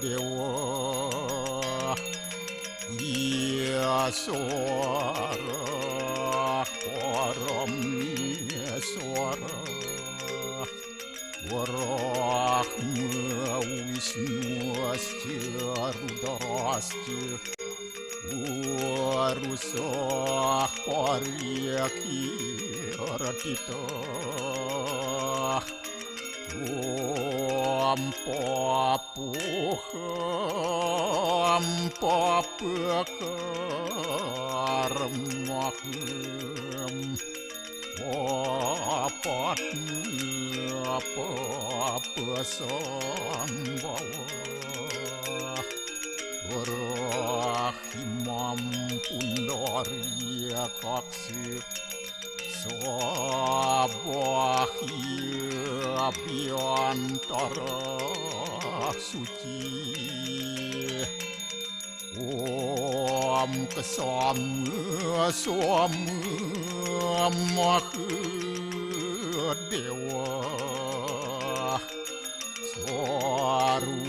Dewa iya suara parameswara warahma wisnuasya rudrasya warusah paryakiratita Papuham Papapasambawa Rahimam Pundaria Kaksi Sabahia Biantara Suci Om Kesama Sama Dewa Swaru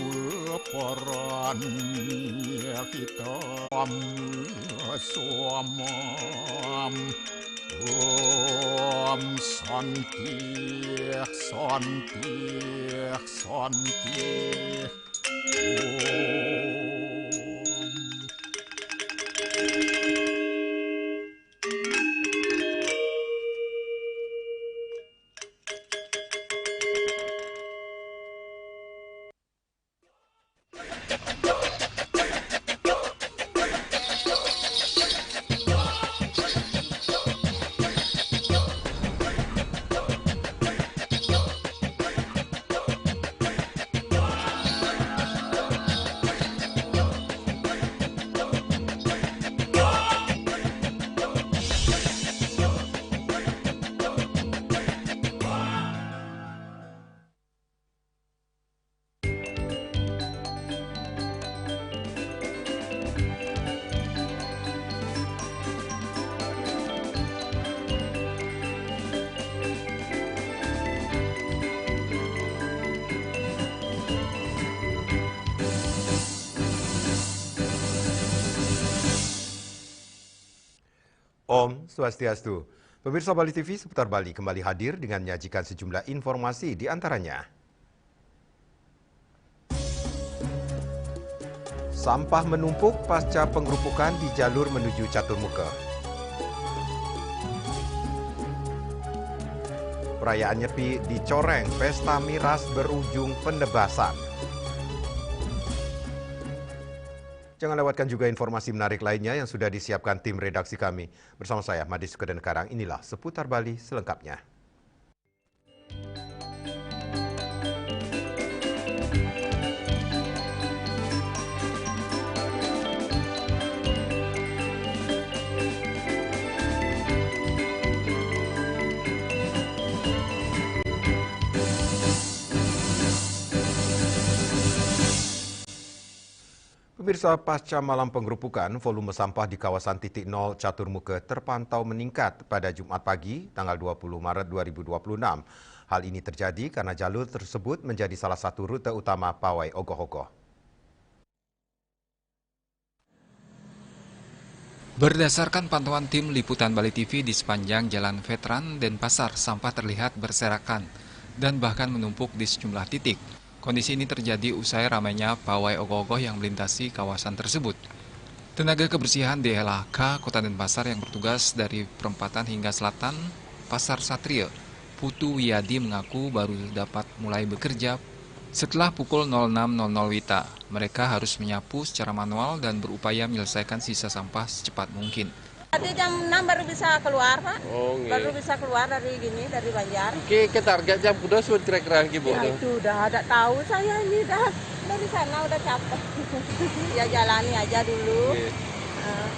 Parania kita Sama Om Santi Santi Santi Om Swastiastu. Pemirsa Bali TV seputar Bali kembali hadir dengan menyajikan sejumlah informasi di antaranya. Sampah menumpuk pasca penggerupukan di jalur menuju Caturmuka. Perayaan Nyepi dicoreng, pesta miras berujung penebasan. Jangan lewatkan juga informasi menarik lainnya yang sudah disiapkan tim redaksi kami. Bersama saya, Madis Sukadenkarang, inilah Seputar Bali selengkapnya. Pemirsa, pasca malam penggerupukan, volume sampah di kawasan titik nol Caturmuka terpantau meningkat pada Jumat pagi, tanggal 20 Maret 2026. Hal ini terjadi karena jalur tersebut menjadi salah satu rute utama pawai ogoh-ogoh. Berdasarkan pantauan tim liputan Bali TV di sepanjang Jalan Veteran Denpasar, sampah terlihat berserakan dan bahkan menumpuk di sejumlah titik. Kondisi ini terjadi usai ramainya pawai ogoh-ogoh yang melintasi kawasan tersebut. Tenaga kebersihan DLHK Kota Denpasar yang bertugas dari perempatan hingga selatan Pasar Satria, Putu Wiyadi mengaku baru dapat mulai bekerja setelah pukul 06.00 WITA. Mereka harus menyapu secara manual dan berupaya menyelesaikan sisa sampah secepat mungkin. Tadi jam 6 baru bisa keluar, Pak. Oh, baru bisa keluar dari Banjar. Oke, ke target jam kuda sudah kira-kira gitu. Ya, itu udah ada tahu saya ini dah dari sana udah capek. Ya jalani aja dulu.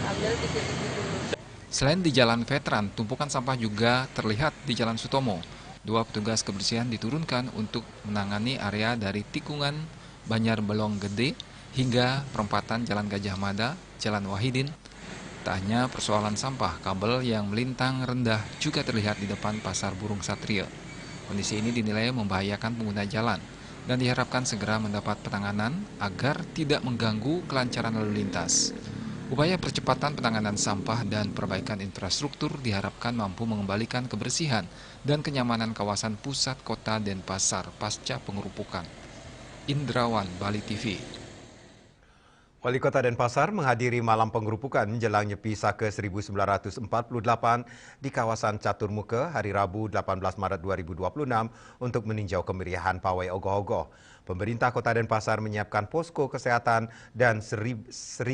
Ambil dikit-dikit dulu. Selain di Jalan Veteran, tumpukan sampah juga terlihat di Jalan Sutomo. 2 petugas kebersihan diturunkan untuk menangani area dari tikungan Banjar Belong Gede hingga perempatan Jalan Gajah Mada, Jalan Wahidin. Tak hanya persoalan sampah, kabel yang melintang rendah juga terlihat di depan Pasar Burung Satria. Kondisi ini dinilai membahayakan pengguna jalan dan diharapkan segera mendapat penanganan agar tidak mengganggu kelancaran lalu lintas. Upaya percepatan penanganan sampah dan perbaikan infrastruktur diharapkan mampu mengembalikan kebersihan dan kenyamanan kawasan pusat kota Denpasar pasca pengerupukan. Indrawan, Bali TV. Wali Kota Denpasar menghadiri malam pengerupukan menjelang Nyepi Saka 1948 di kawasan Catur Muka hari Rabu 18 Maret 2026 untuk meninjau kemeriahan pawai ogoh-ogoh. Pemerintah Kota Denpasar menyiapkan posko kesehatan dan 1.500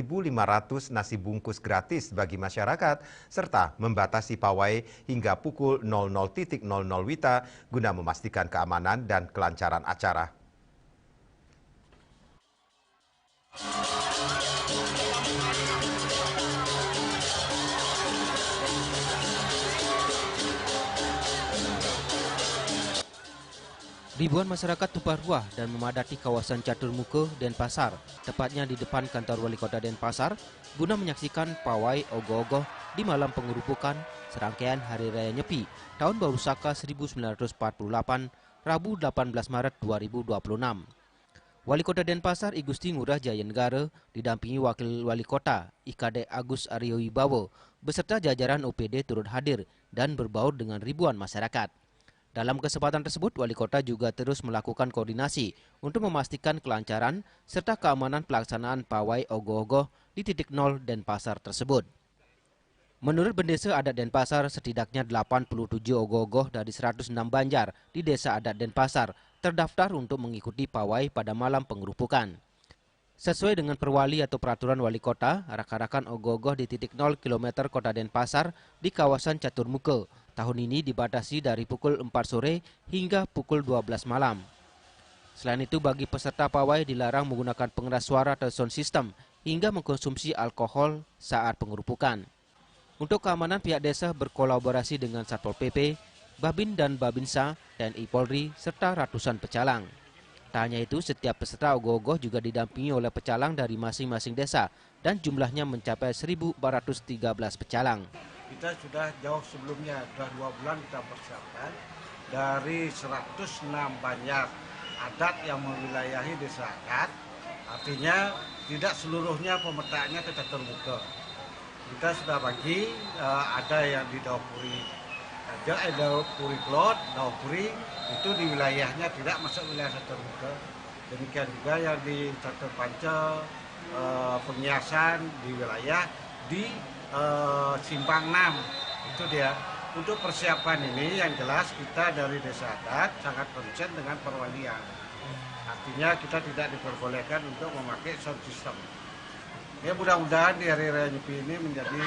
nasi bungkus gratis bagi masyarakat serta membatasi pawai hingga pukul 00.00 WITA guna memastikan keamanan dan kelancaran acara. Ribuan masyarakat tumpah ruah dan memadati kawasan Catur Muka, Denpasar, tepatnya di depan kantor Wali Kota Denpasar, guna menyaksikan pawai ogoh-ogoh di malam pengerupukan serangkaian Hari Raya Nyepi Tahun Baru Saka 1948, Rabu 18 Maret 2026. Wali Kota Denpasar I Gusti Ngurah Jaya Negara didampingi Wakil Wali Kota IKD Agus Aryo Wibowo beserta jajaran OPD turut hadir dan berbaur dengan ribuan masyarakat. Dalam kesempatan tersebut, Wali Kota juga terus melakukan koordinasi untuk memastikan kelancaran serta keamanan pelaksanaan pawai ogoh-ogoh di titik 0 Denpasar tersebut. Menurut Bendesa Adat Denpasar, setidaknya 87 ogoh-ogoh dari 106 banjar di Desa Adat Denpasar terdaftar untuk mengikuti pawai pada malam pengerupukan. Sesuai dengan perwali atau peraturan Wali Kota, arak-arakan ogoh-ogoh di titik 0 km Kota Denpasar di kawasan Catur Muka tahun ini dibatasi dari pukul 4 sore hingga pukul 12 malam. Selain itu, bagi peserta pawai dilarang menggunakan pengeras suara atau sound system hingga mengkonsumsi alkohol saat pengerupukan. Untuk keamanan, pihak desa berkolaborasi dengan Satpol PP, Babin dan Babinsa, TNI Polri, serta ratusan pecalang. Tak hanya itu, setiap peserta ogoh-ogoh juga didampingi oleh pecalang dari masing-masing desa dan jumlahnya mencapai 1.413 pecalang. Kita sudah jauh sebelumnya, sudah 2 bulan kita persiapkan dari 106 banjar adat yang mewilayahi desa adat. Artinya tidak seluruhnya pemetaannya kita terbuka. Kita sudah bagi, ada yang di Daupuri Daupuri Klot, Daupuri itu di wilayahnya tidak masuk wilayah Catur Muka. Demikian juga yang di Catur Panca, Pengiasan di wilayah di Simpang 6 itu dia. Untuk persiapan ini yang jelas kita dari Desa Adat sangat konsen dengan perwalian. Artinya kita tidak diperbolehkan untuk memakai sound system. Ya, mudah-mudahan di Hari Raya Nyepi ini menjadi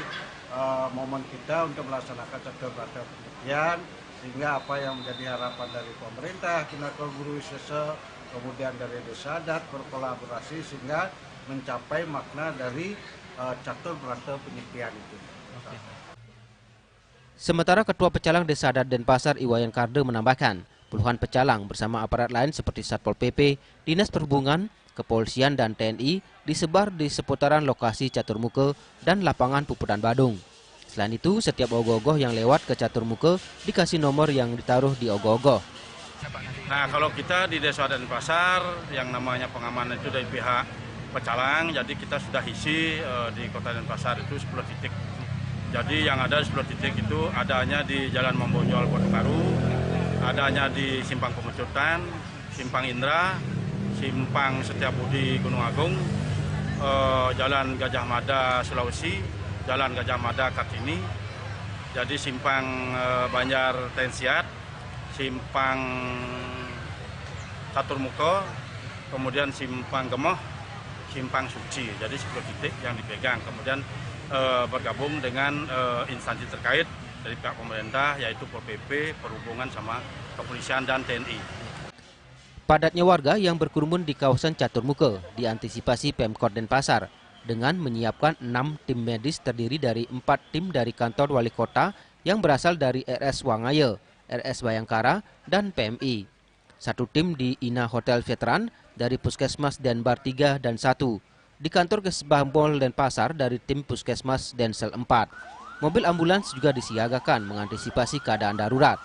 momen kita untuk melaksanakan catur berata penyepian, sehingga apa yang menjadi harapan dari pemerintah, Kinaka Guru Wisesa, kemudian dari Desa Adat berkolaborasi sehingga mencapai makna dari catur berata penyepian itu. Sementara Ketua Pecalang Desa Adat Denpasar Iwayan Karde menambahkan, puluhan pecalang bersama aparat lain seperti Satpol PP, Dinas Perhubungan, Kepolisian dan TNI disebar di seputaran lokasi Catur Muka dan lapangan Puputan Badung. Selain itu, setiap ogoh-ogoh yang lewat ke Catur Muka dikasih nomor yang ditaruh di ogoh-ogoh. Nah, kalau kita di Desa Adat Denpasar yang namanya pengamanan itu dari pihak pecalang, jadi kita sudah isi di Kota Denpasar itu 10 titik. Jadi yang ada 10 titik itu adanya di Jalan Membonjol Kota Baru, adanya di Simpang Pemecutan, Simpang Indra, Simpang Setiabudi Gunung Agung, Jalan Gajah Mada Sulawesi, Jalan Gajah Mada Kartini, jadi Simpang Banjar Tensiat, Simpang Catur Muka, kemudian Simpang Gemoh, Simpang Suci. Jadi 10 titik yang dipegang, kemudian bergabung dengan instansi terkait dari pihak pemerintah, yaitu Pol PP, Perhubungan, sama Kepolisian dan TNI. Padatnya warga yang berkerumun di kawasan Catur Muka diantisipasi Pemkot Denpasar dengan menyiapkan 6 tim medis terdiri dari 4 tim dari kantor wali kota yang berasal dari RS Wangaya, RS Bayangkara, dan PMI. 1 tim di Ina Hotel Veteran dari Puskesmas Denbar 3 dan 1. Di kantor Kesbangpol Denpasar dari tim Puskesmas Densel 4. Mobil ambulans juga disiagakan mengantisipasi keadaan darurat.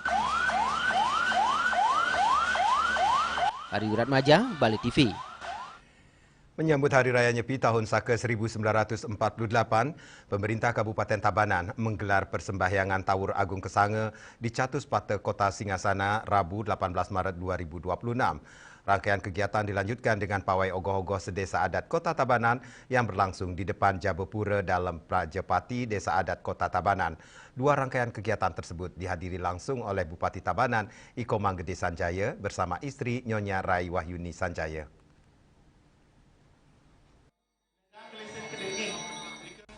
Ari Wiratmaja, Bali TV. Menyambut Hari Raya Nyepi tahun Saka 1948, pemerintah Kabupaten Tabanan menggelar persembahyangan Tawur Agung Kesanga di Catus Pata Kota Singasana Rabu 18 Maret 2026. Rangkaian kegiatan dilanjutkan dengan pawai ogoh-ogoh sedesa adat Kota Tabanan yang berlangsung di depan Jabapura dalam Prajapati Desa Adat Kota Tabanan. Dua rangkaian kegiatan tersebut dihadiri langsung oleh Bupati Tabanan, Iko Manggede Sanjaya bersama istri Nyonya Rai Wahyuni Sanjaya.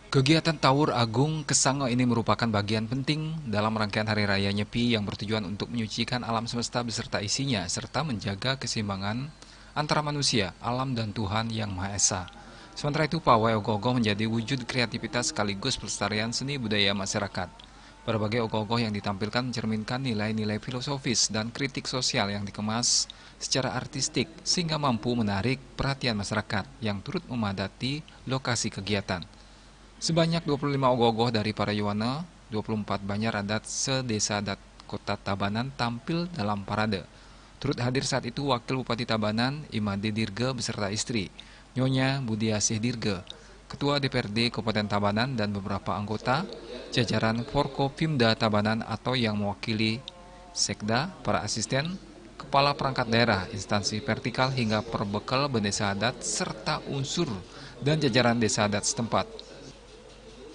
Kegiatan Tawur Agung Kesanga ini merupakan bagian penting dalam rangkaian Hari Raya Nyepi yang bertujuan untuk menyucikan alam semesta beserta isinya, serta menjaga keseimbangan antara manusia, alam, dan Tuhan Yang Maha Esa. Sementara itu, pawai ogoh-ogoh menjadi wujud kreativitas sekaligus pelestarian seni budaya masyarakat. Berbagai ogoh-ogoh yang ditampilkan mencerminkan nilai-nilai filosofis dan kritik sosial yang dikemas secara artistik sehingga mampu menarik perhatian masyarakat yang turut memadati lokasi kegiatan. Sebanyak 25 ogoh-ogoh dari para Yuwana, 24 Banjar adat sedesa adat Kota Tabanan tampil dalam parade. Turut hadir saat itu Wakil Bupati Tabanan, Imade Dirga beserta istri, Nyonya Budiasih Dirga, Ketua DPRD Kabupaten Tabanan dan beberapa anggota, jajaran Forkopimda Tabanan atau yang mewakili Sekda, para asisten, kepala perangkat daerah, instansi vertikal hingga perbekal bendesa adat, serta unsur dan jajaran desa adat setempat.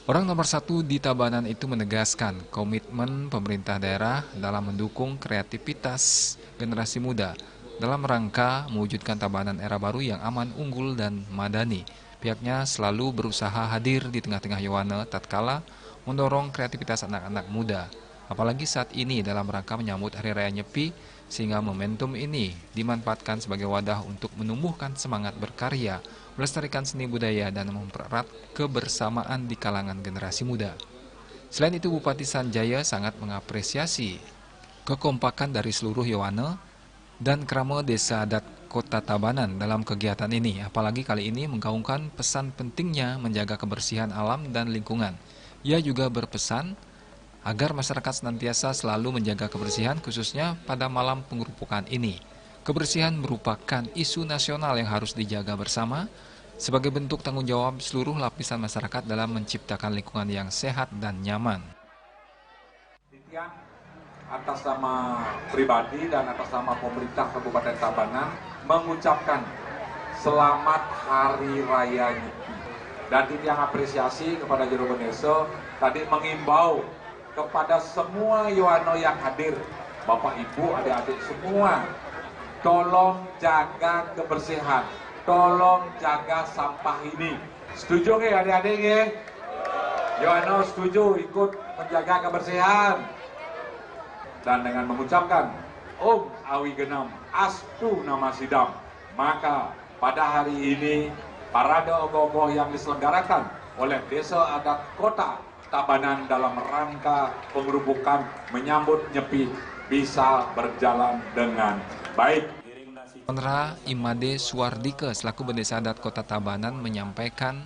Orang nomor satu di Tabanan itu menegaskan komitmen pemerintah daerah dalam mendukung kreativitas generasi muda dalam rangka mewujudkan Tabanan era baru yang aman, unggul, dan madani. Pihaknya selalu berusaha hadir di tengah-tengah Yuwana tatkala mendorong kreativitas anak-anak muda. Apalagi saat ini dalam rangka menyambut Hari Raya Nyepi, sehingga momentum ini dimanfaatkan sebagai wadah untuk menumbuhkan semangat berkarya, melestarikan seni budaya, dan mempererat kebersamaan di kalangan generasi muda. Selain itu, Bupati Sanjaya sangat mengapresiasi kekompakan dari seluruh Yuwana dan Krama Desa Adat Kota Tabanan dalam kegiatan ini, apalagi kali ini menggaungkan pesan pentingnya menjaga kebersihan alam dan lingkungan. Ia juga berpesan agar masyarakat senantiasa selalu menjaga kebersihan, khususnya pada malam pengerupukan ini. Kebersihan merupakan isu nasional yang harus dijaga bersama sebagai bentuk tanggung jawab seluruh lapisan masyarakat dalam menciptakan lingkungan yang sehat dan nyaman. Atas nama pribadi dan atas nama pemerintah Kabupaten Tabanan mengucapkan selamat Hari Raya Nyepi. Dan yang apresiasi kepada Jero Beneso tadi mengimbau kepada semua Yuwana yang hadir, Bapak Ibu, adik-adik semua, tolong jaga kebersihan, tolong jaga sampah ini. Setuju nggak adik-adik nggih? Yuwana setuju ikut menjaga kebersihan. Dan dengan mengucapkan Om Awi Genam Astu Nama Sidam, maka pada hari ini parade ogoh-ogoh yang diselenggarakan oleh Desa Adat Kota Tabanan dalam rangka pengerupukan menyambut Nyepi bisa berjalan dengan baik. Kontra Imade Suwardike selaku Bendesa Adat Kota Tabanan menyampaikan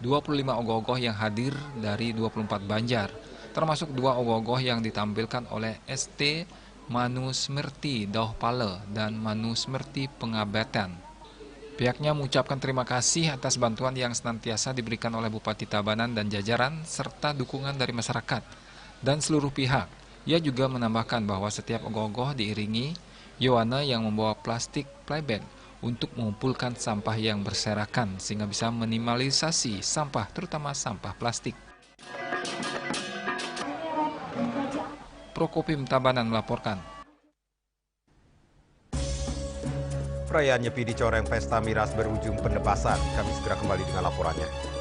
25 ogoh-ogoh yang hadir dari 24 Banjar, termasuk 2 ogoh-ogoh yang ditampilkan oleh ST Manusmerti Dauhpale dan Manusmerti Pengabetan. Pihaknya mengucapkan terima kasih atas bantuan yang senantiasa diberikan oleh Bupati Tabanan dan jajaran, serta dukungan dari masyarakat dan seluruh pihak. Ia juga menambahkan bahwa setiap ogoh-ogoh diiringi Yuwana yang membawa plastik playbag untuk mengumpulkan sampah yang berserakan sehingga bisa minimalisasi sampah, terutama sampah plastik. Prokopim Tabanan melaporkan. Perayaan Nyepi di Coreng Pesta Miras berujung penebasan. Kami segera kembali dengan laporannya.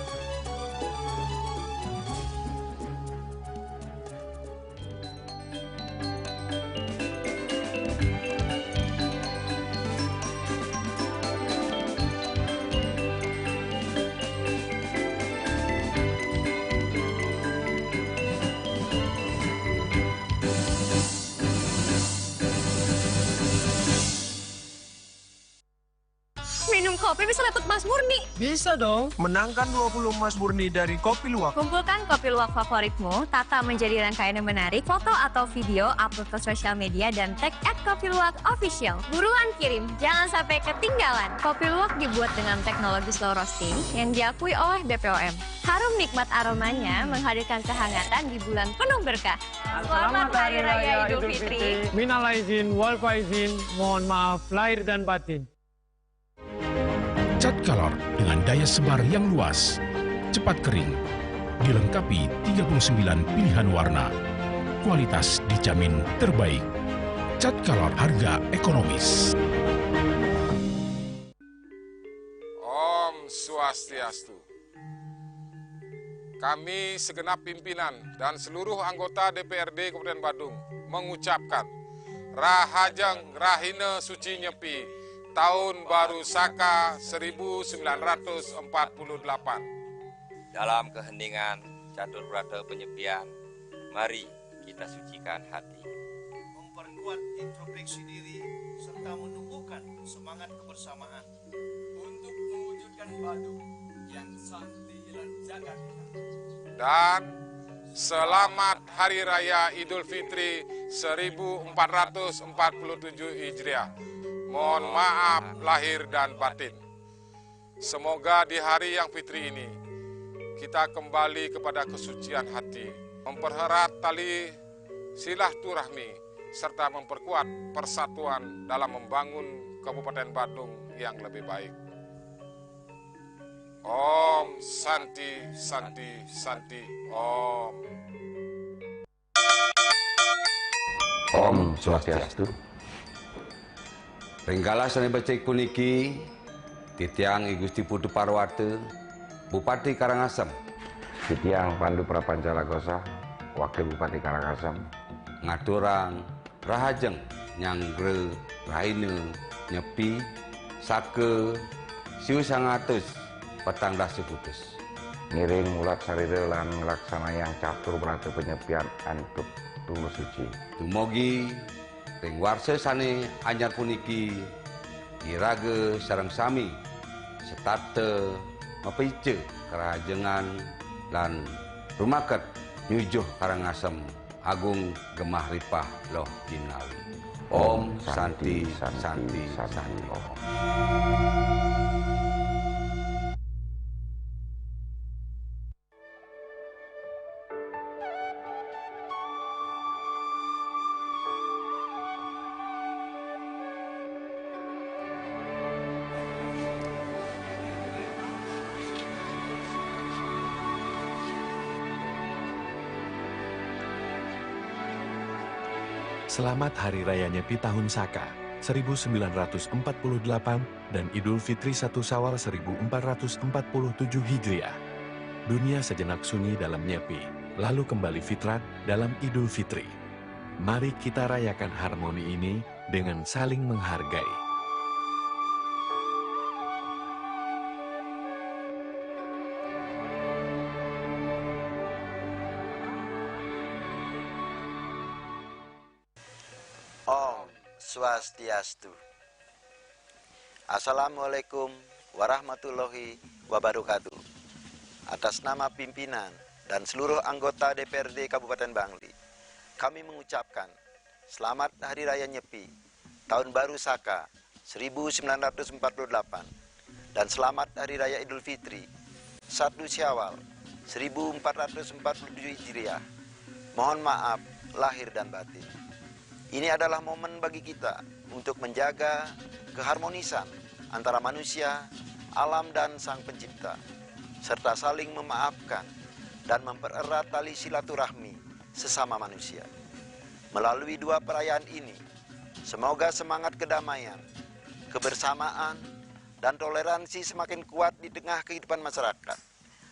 Minum kopi bisa dapat emas murni. Bisa dong. Menangkan 20 emas murni dari Kopi Luwak. Kumpulkan kopi luwak favoritmu, tata menjadi rangkaian yang menarik, foto atau video, upload ke sosial media, dan tag @kopiluwak_official. Buruan kirim, jangan sampai ketinggalan. Kopi luwak dibuat dengan teknologi slow roasting yang diakui oleh BPOM. Harum nikmat aromanya menghadirkan kehangatan di bulan penuh berkah. Selamat Hari Raya Idul Fitri. Minal aizin, wal faizin, mohon maaf lahir dan batin. Cat Color dengan daya sebar yang luas, cepat kering, dilengkapi 39 pilihan warna. Kualitas dijamin terbaik. Cat Color harga ekonomis. Om Swastiastu. Kami segenap pimpinan dan seluruh anggota DPRD Kabupaten Badung mengucapkan Rahajeng Rahina Suci Nyepi Tahun Baru Saka 1948. Dalam keheningan catur berata penyepian, mari kita sucikan hati. Memperkuat introspeksi diri serta menumbuhkan semangat kebersamaan untuk mewujudkan Badung yang sakti dan jagat. Dan selamat Hari Raya Idul Fitri 1447 Hijriah. Mohon maaf lahir dan batin. Semoga di hari yang fitri ini kita kembali kepada kesucian hati, mempererat tali silaturahmi, serta memperkuat persatuan dalam membangun Kabupaten Badung yang lebih baik. Om Santi Santi Santi Om. Om Swastiastu. Ringgala sane becik puniki titiang I Gusti Putu Parwata Bupati Karangasem, titiang Pandu Prapancalagosa Wakil Bupati Karangasem, ngaturang Rahajeng Nyanggre Rahine Nyepi Sake Siu 100 petang dasi putus. Ngiring mulat sarire lan nglaksana yang catur berata penyepian antuk tulus suci. Tumugi ring warse sane anyar puniki irage sareng sami setate mapeice kerajengan lan rumaket nyujuh Karangasem agung gemah ripah loh jinawi. Om Santi Santi Santi Om. Selamat Hari Raya Nyepi Tahun Saka 1948 dan Idul Fitri 1 Syawal 1447 Hijriah. Dunia sejenak sunyi dalam Nyepi, lalu kembali fitrat dalam Idul Fitri. Mari kita rayakan harmoni ini dengan saling menghargai. Om Swastiastu. Assalamualaikum warahmatullahi wabarakatuh. Atas nama pimpinan dan seluruh anggota DPRD Kabupaten Bangli, kami mengucapkan Selamat Hari Raya Nyepi, Tahun Baru Saka 1948, dan Selamat Hari Raya Idul Fitri 1 Syawal 1447 Hijriah. Mohon maaf lahir dan batin. Ini adalah momen bagi kita untuk menjaga keharmonisan antara manusia, alam, dan Sang Pencipta, serta saling memaafkan dan mempererat tali silaturahmi sesama manusia. Melalui dua perayaan ini, semoga semangat kedamaian, kebersamaan, dan toleransi semakin kuat di tengah kehidupan masyarakat.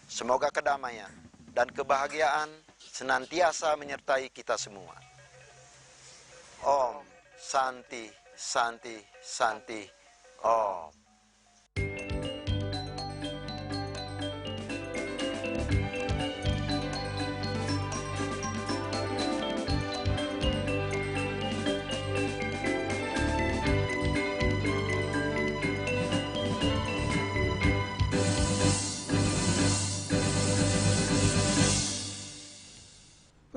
Semoga kedamaian dan kebahagiaan senantiasa menyertai kita semua. Om Santi Santi Santi Om.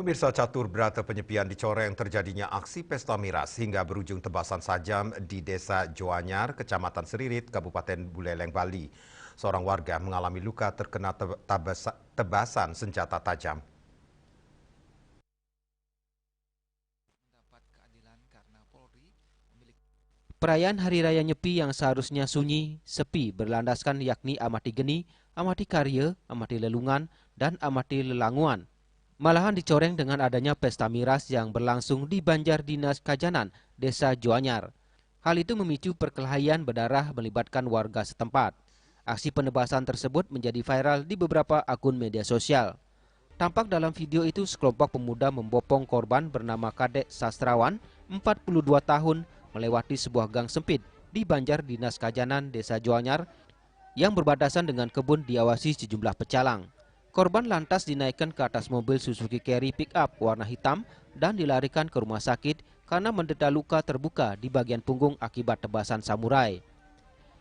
Pemirsa, catur berata penyepian dicoreng terjadinya aksi pesta miras hingga berujung tebasan sajam di Desa Joanyar, Kecamatan Seririt, Kabupaten Buleleng, Bali. Seorang warga mengalami luka terkena tebasan senjata tajam. Perayaan Hari Raya Nyepi yang seharusnya sunyi, sepi, berlandaskan yakni amati geni, amati karya, amati lelungan, dan amati lelanguan. Malahan dicoreng dengan adanya pesta miras yang berlangsung di Banjar Dinas Kajanan, Desa Joanyar. Hal itu memicu perkelahian berdarah melibatkan warga setempat. Aksi penebasan tersebut menjadi viral di beberapa akun media sosial. Tampak dalam video itu sekelompok pemuda membopong korban bernama Kadek Sastrawan, 42 tahun, melewati sebuah gang sempit di Banjar Dinas Kajanan, Desa Joanyar, yang berbatasan dengan kebun diawasi sejumlah pecalang. Korban lantas dinaikkan ke atas mobil Suzuki Carry pick-up warna hitam dan dilarikan ke rumah sakit karena menderita luka terbuka di bagian punggung akibat tebasan samurai.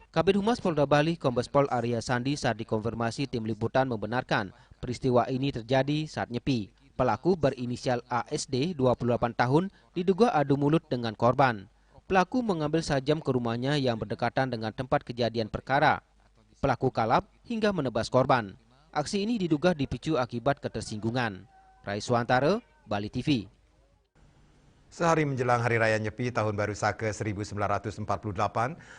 Kabid Humas Polda Bali, Kombes Pol Arya Sandi, saat dikonfirmasi tim liputan membenarkan peristiwa ini terjadi saat nyepi. Pelaku berinisial ASD, 28 tahun, diduga adu mulut dengan korban. Pelaku mengambil sajam ke rumahnya yang berdekatan dengan tempat kejadian perkara. Pelaku kalap hingga menebas korban. Aksi ini diduga dipicu akibat ketersinggungan. Rai Suantara, Bali TV. Sehari menjelang Hari Raya Nyepi Tahun Baru Saka 1948,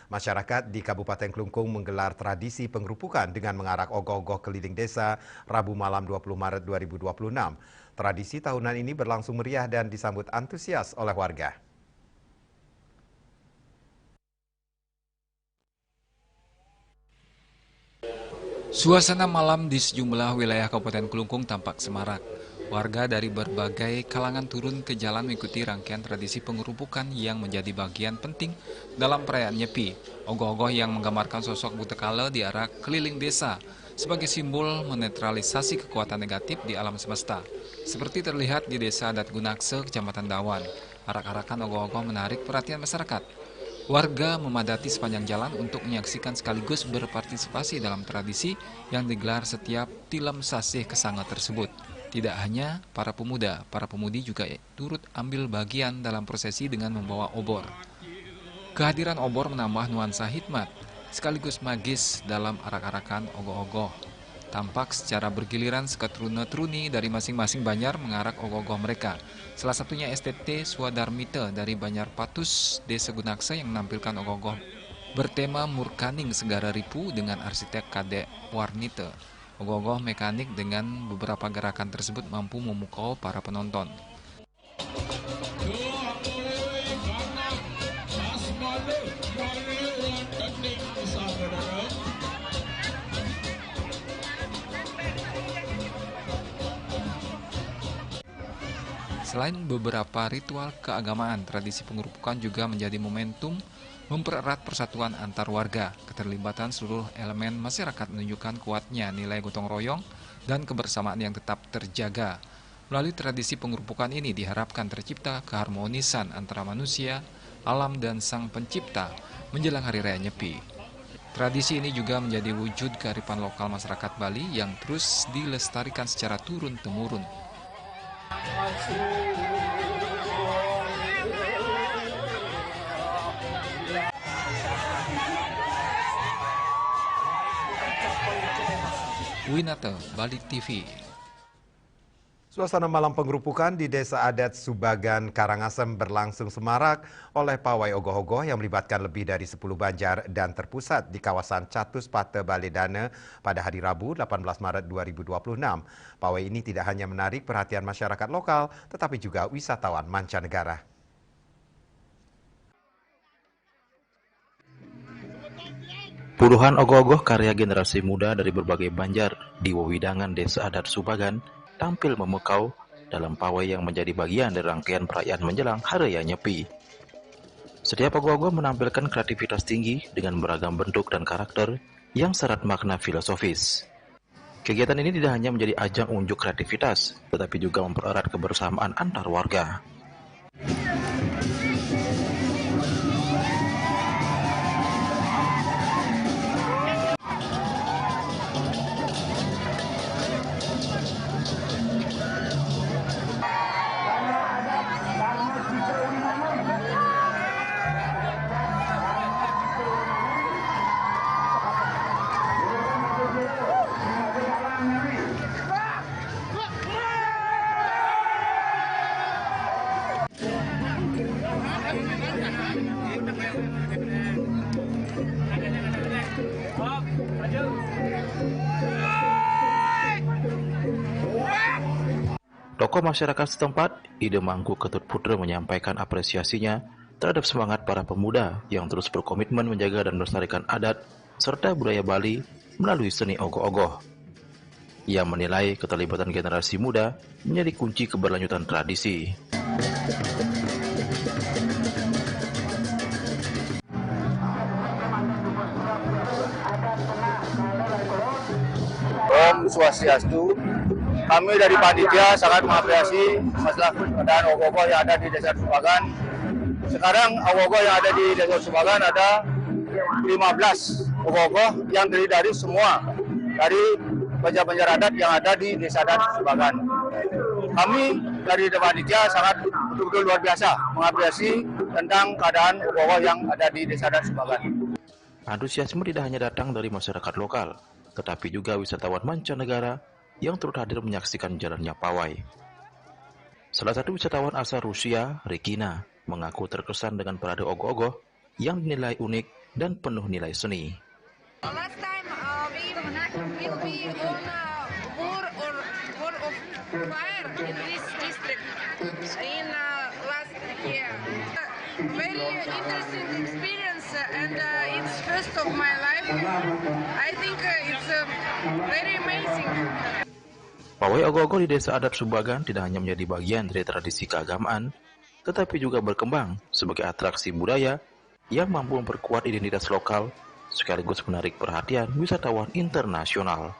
masyarakat di Kabupaten Kelungkung menggelar tradisi pengerupukan dengan mengarak ogoh-ogoh keliling desa Rabu malam 20 Maret 2026. Tradisi tahunan ini berlangsung meriah dan disambut antusias oleh warga. Suasana malam di sejumlah wilayah Kabupaten Kelungkung tampak semarak. Warga dari berbagai kalangan turun ke jalan mengikuti rangkaian tradisi pengerupukan yang menjadi bagian penting dalam perayaan Nyepi. Ogoh-ogoh yang menggambarkan sosok Butekala diarak keliling desa sebagai simbol menetralisasi kekuatan negatif di alam semesta. Seperti terlihat di Desa Adat Gunakse, Kecamatan Dawan. Arak-arakan ogoh-ogoh menarik perhatian masyarakat. Warga memadati sepanjang jalan untuk menyaksikan sekaligus berpartisipasi dalam tradisi yang digelar setiap tilam sasih kesanga tersebut. Tidak hanya para pemuda, para pemudi juga turut ambil bagian dalam prosesi dengan membawa obor. Kehadiran obor menambah nuansa hikmat, sekaligus magis dalam arak-arakan ogoh-ogoh. Tampak secara bergiliran seketruna-truni dari masing-masing banjar mengarak ogoh-ogoh mereka. Salah satunya STT Swadarmita dari Banjar Patus, Desa Gunakse yang menampilkan ogoh-ogoh bertema Murkaning Segara Ripu dengan arsitek Kadek Warnita. Ogoh-ogoh mekanik dengan beberapa gerakan tersebut mampu memukau para penonton. Selain beberapa ritual keagamaan, tradisi pengerupukan juga menjadi momentum mempererat persatuan antar warga. Keterlibatan seluruh elemen masyarakat menunjukkan kuatnya nilai gotong royong dan kebersamaan yang tetap terjaga. Melalui tradisi pengerupukan ini diharapkan tercipta keharmonisan antara manusia, alam, dan Sang Pencipta menjelang Hari Raya Nyepi. Tradisi ini juga menjadi wujud kearifan lokal masyarakat Bali yang terus dilestarikan secara turun-temurun. Winata, Bali TV. Suasana malam pengerupukan di Desa Adat Subagan, Karangasem berlangsung semarak oleh pawai ogoh-ogoh yang melibatkan lebih dari 10 banjar dan terpusat di kawasan Catus Pate Baledana pada hari Rabu 18 Maret 2026. Pawai ini tidak hanya menarik perhatian masyarakat lokal, tetapi juga wisatawan mancanegara. Puluhan ogoh-ogoh karya generasi muda dari berbagai banjar di wewidangan Desa Adat Subagan tampil memukau dalam pawai yang menjadi bagian dari rangkaian perayaan menjelang Hari Raya Nyepi. Setiap ogoh-ogoh menampilkan kreativitas tinggi dengan beragam bentuk dan karakter yang syarat makna filosofis. Kegiatan ini tidak hanya menjadi ajang unjuk kreativitas, tetapi juga mempererat kebersamaan antar warga. Tokoh masyarakat setempat, Ide Mangku Ketut Putra menyampaikan apresiasinya terhadap semangat para pemuda yang terus berkomitmen menjaga dan melestarikan adat serta budaya Bali melalui seni ogoh-ogoh. Ia menilai keterlibatan generasi muda menjadi kunci keberlanjutan tradisi. Om Swastiastu. Kami dari panitia sangat mengapresiasi masalah keadaan ogoh-ogoh yang ada di Desa Subagan. Sekarang ogoh-ogoh yang ada di Desa Subagan ada 15 ogoh-ogoh yang terdiri dari semua dari banjar-banjar adat yang ada di Desa adat Subagan. Kami dari panitia sangat betul-betul luar biasa mengapresiasi tentang keadaan ogoh-ogoh yang ada di Desa adat Subagan. Antusiasme tidak hanya datang dari masyarakat lokal, tetapi juga wisatawan mancanegara yang turut hadir menyaksikan jalannya pawai. Salah satu wisatawan asal Rusia, Regina, mengaku terkesan dengan parade ogoh-ogoh yang dinilai unik dan penuh nilai seni. Last time we will be on war of fire in this district in last year. Very interesting experience and it's first of my life. I think it's very amazing. Pawai ogoh-ogoh di Desa Adat Subagan tidak hanya menjadi bagian dari tradisi keagamaan, tetapi juga berkembang sebagai atraksi budaya yang mampu memperkuat identitas lokal sekaligus menarik perhatian wisatawan internasional.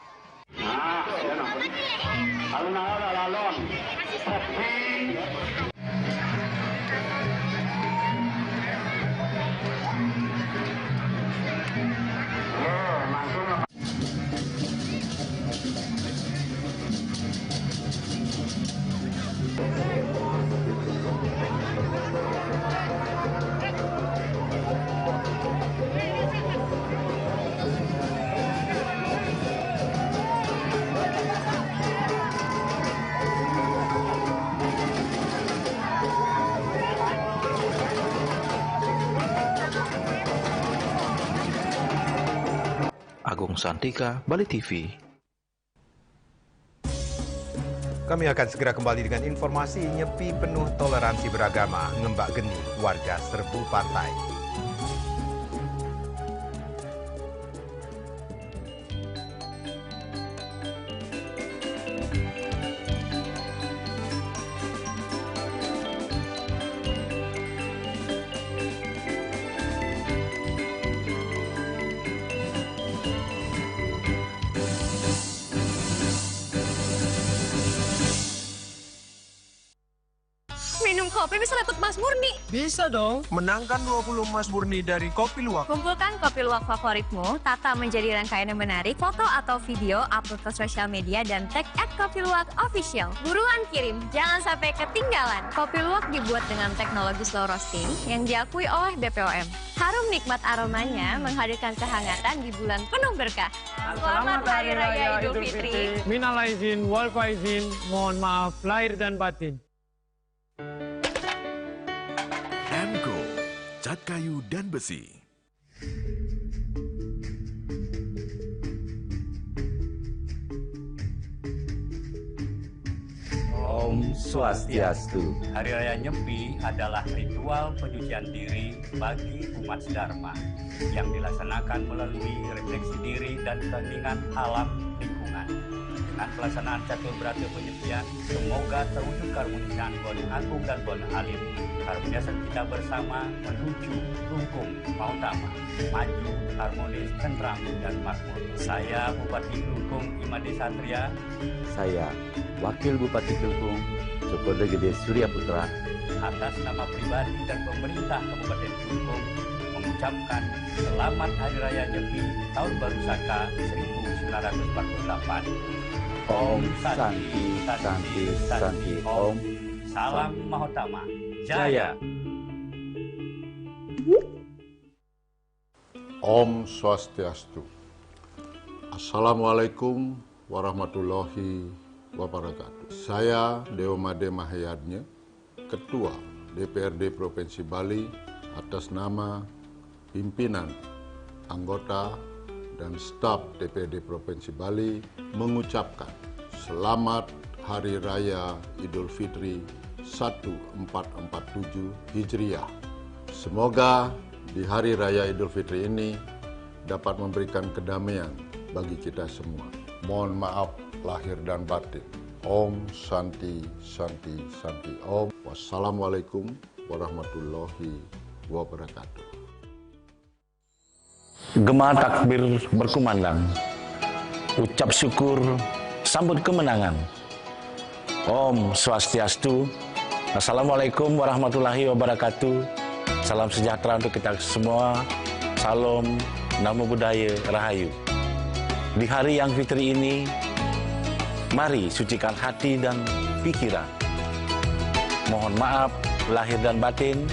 Agung Santika, Bali TV. Kami akan segera kembali dengan informasi nyepi penuh toleransi beragama, ngembak geni warga serbu pantai. Minum kopi bisa dapat emas murni. Bisa dong, menangkan 20 emas murni dari Kopi Luwak. Kumpulkan kopi luwak favoritmu, tata menjadi rangkaian yang menarik, foto atau video, upload ke sosial media, dan tag @kopiluwak_official. Buruan kirim, jangan sampai ketinggalan. Kopi luwak dibuat dengan teknologi slow roasting yang diakui oleh BPOM. Harum nikmat aromanya menghadirkan kehangatan di bulan penuh berkah. Selamat Hari Raya Idul Fitri. Minal aizin, wal faizin, mohon maaf lahir dan batin. Emco, cat kayu dan besi. Om Swastiastu. Hari Raya Nyepi adalah ritual pencucian diri bagi umat Dharma yang dilaksanakan melalui refleksi diri dan keheningan alam lingkungan. Dengan pelaksanaan catur berata penyepian, semoga terwujud keharmonisan Bon Agung dan Bon Alim. Harmonisan kita bersama menuju Rungkung Mautama, maju, harmonis, tentram, dan makmur. Saya Bupati Rungkung Imade Satria. Saya Wakil Bupati Kelkung Cokoda Gede Surya Putra. Atas nama pribadi dan pemerintah Kabupaten Kelkung mengucapkan Selamat Hari Raya Nyepi Tahun Baru Saka 1948. Om Santi, Santi, Santi, Om. Salam Mahotama. Jaya. Om Swastiastu. Assalamualaikum warahmatullahi wabarakatuh. Saya Deomade Mahayadnya, Ketua DPRD Provinsi Bali, atas nama pimpinan, anggota, dan staf DPRD Provinsi Bali mengucapkan Selamat Hari Raya Idul Fitri 1447 Hijriah. Semoga di Hari Raya Idul Fitri ini dapat memberikan kedamaian bagi kita semua. Mohon maaf lahir dan batin. Om Santi Santi Santi Om. Wassalamualaikum warahmatullahi wabarakatuh. Gema takbir berkumandang, ucap syukur sambut kemenangan. Om Swastiastu. Assalamualaikum warahmatullahi wabarakatuh. Salam sejahtera untuk kita semua. Salam, Namo Buddhaya, Rahayu. Di hari yang fitri ini, mari sucikan hati dan pikiran. Mohon maaf lahir dan batin.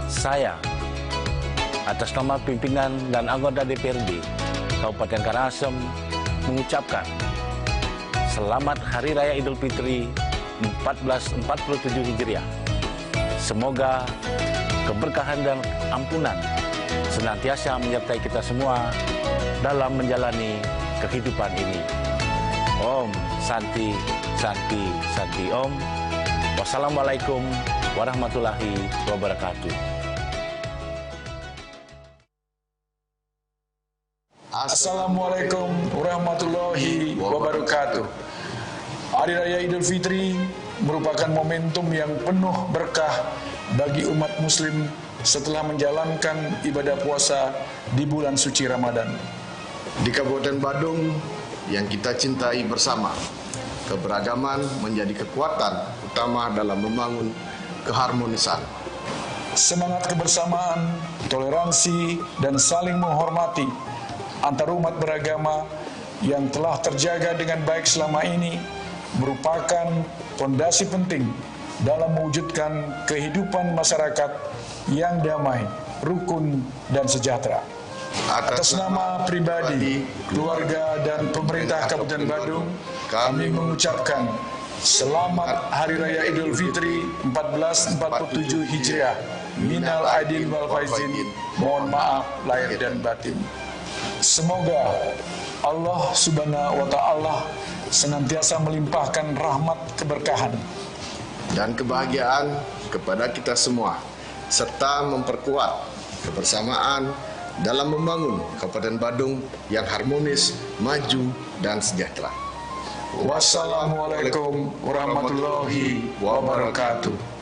Saya atas nama pimpinan dan anggota DPRD Kabupaten Karangasem mengucapkan Selamat Hari Raya Idul Fitri 1447 Hijriah. Semoga keberkahan dan ampunan senantiasa menyertai kita semua dalam menjalani kehidupan ini. Om Santi Santi Santi Om. Wassalamualaikum warahmatullahi wabarakatuh. Assalamualaikum warahmatullahi wabarakatuh. Hari Raya Idul Fitri merupakan momentum yang penuh berkah bagi umat muslim setelah menjalankan ibadah puasa di bulan suci Ramadan. Di Kabupaten Badung yang kita cintai bersama, keberagaman menjadi kekuatan utama dalam membangun keharmonisan. Semangat kebersamaan, toleransi, dan saling menghormati antar umat beragama yang telah terjaga dengan baik selama ini merupakan fondasi penting dalam mewujudkan kehidupan masyarakat yang damai, rukun, dan sejahtera. Atas nama pribadi, keluarga, dan pemerintah Kabupaten Badung, kami mengucapkan Selamat Hari Raya Idul Fitri 1447 Hijriah. Minal aidin wal faizin. Mohon maaf lahir dan batin. Semoga Allah Subhanahu wa Ta'ala senantiasa melimpahkan rahmat keberkahan dan kebahagiaan kepada kita semua, serta memperkuat kebersamaan dalam membangun Kabupaten Badung yang harmonis, maju, dan sejahtera. Wassalamualaikum warahmatullahi wabarakatuh.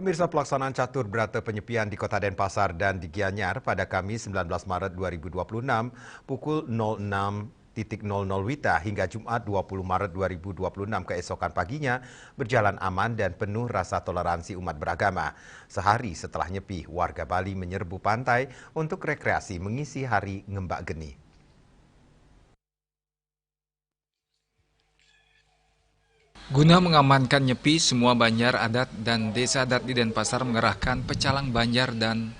Pemirsa, pelaksanaan catur berata penyepian di Kota Denpasar dan di Gianyar pada Kamis 19 Maret 2026 pukul 06.00 WITA hingga Jumat 20 Maret 2026 keesokan paginya berjalan aman dan penuh rasa toleransi umat beragama. Sehari setelah nyepi, warga Bali menyerbu pantai untuk rekreasi mengisi hari Ngembak Geni. Guna mengamankan nyepi, semua banjar adat dan desa adat di Denpasar mengerahkan pecalang banjar dan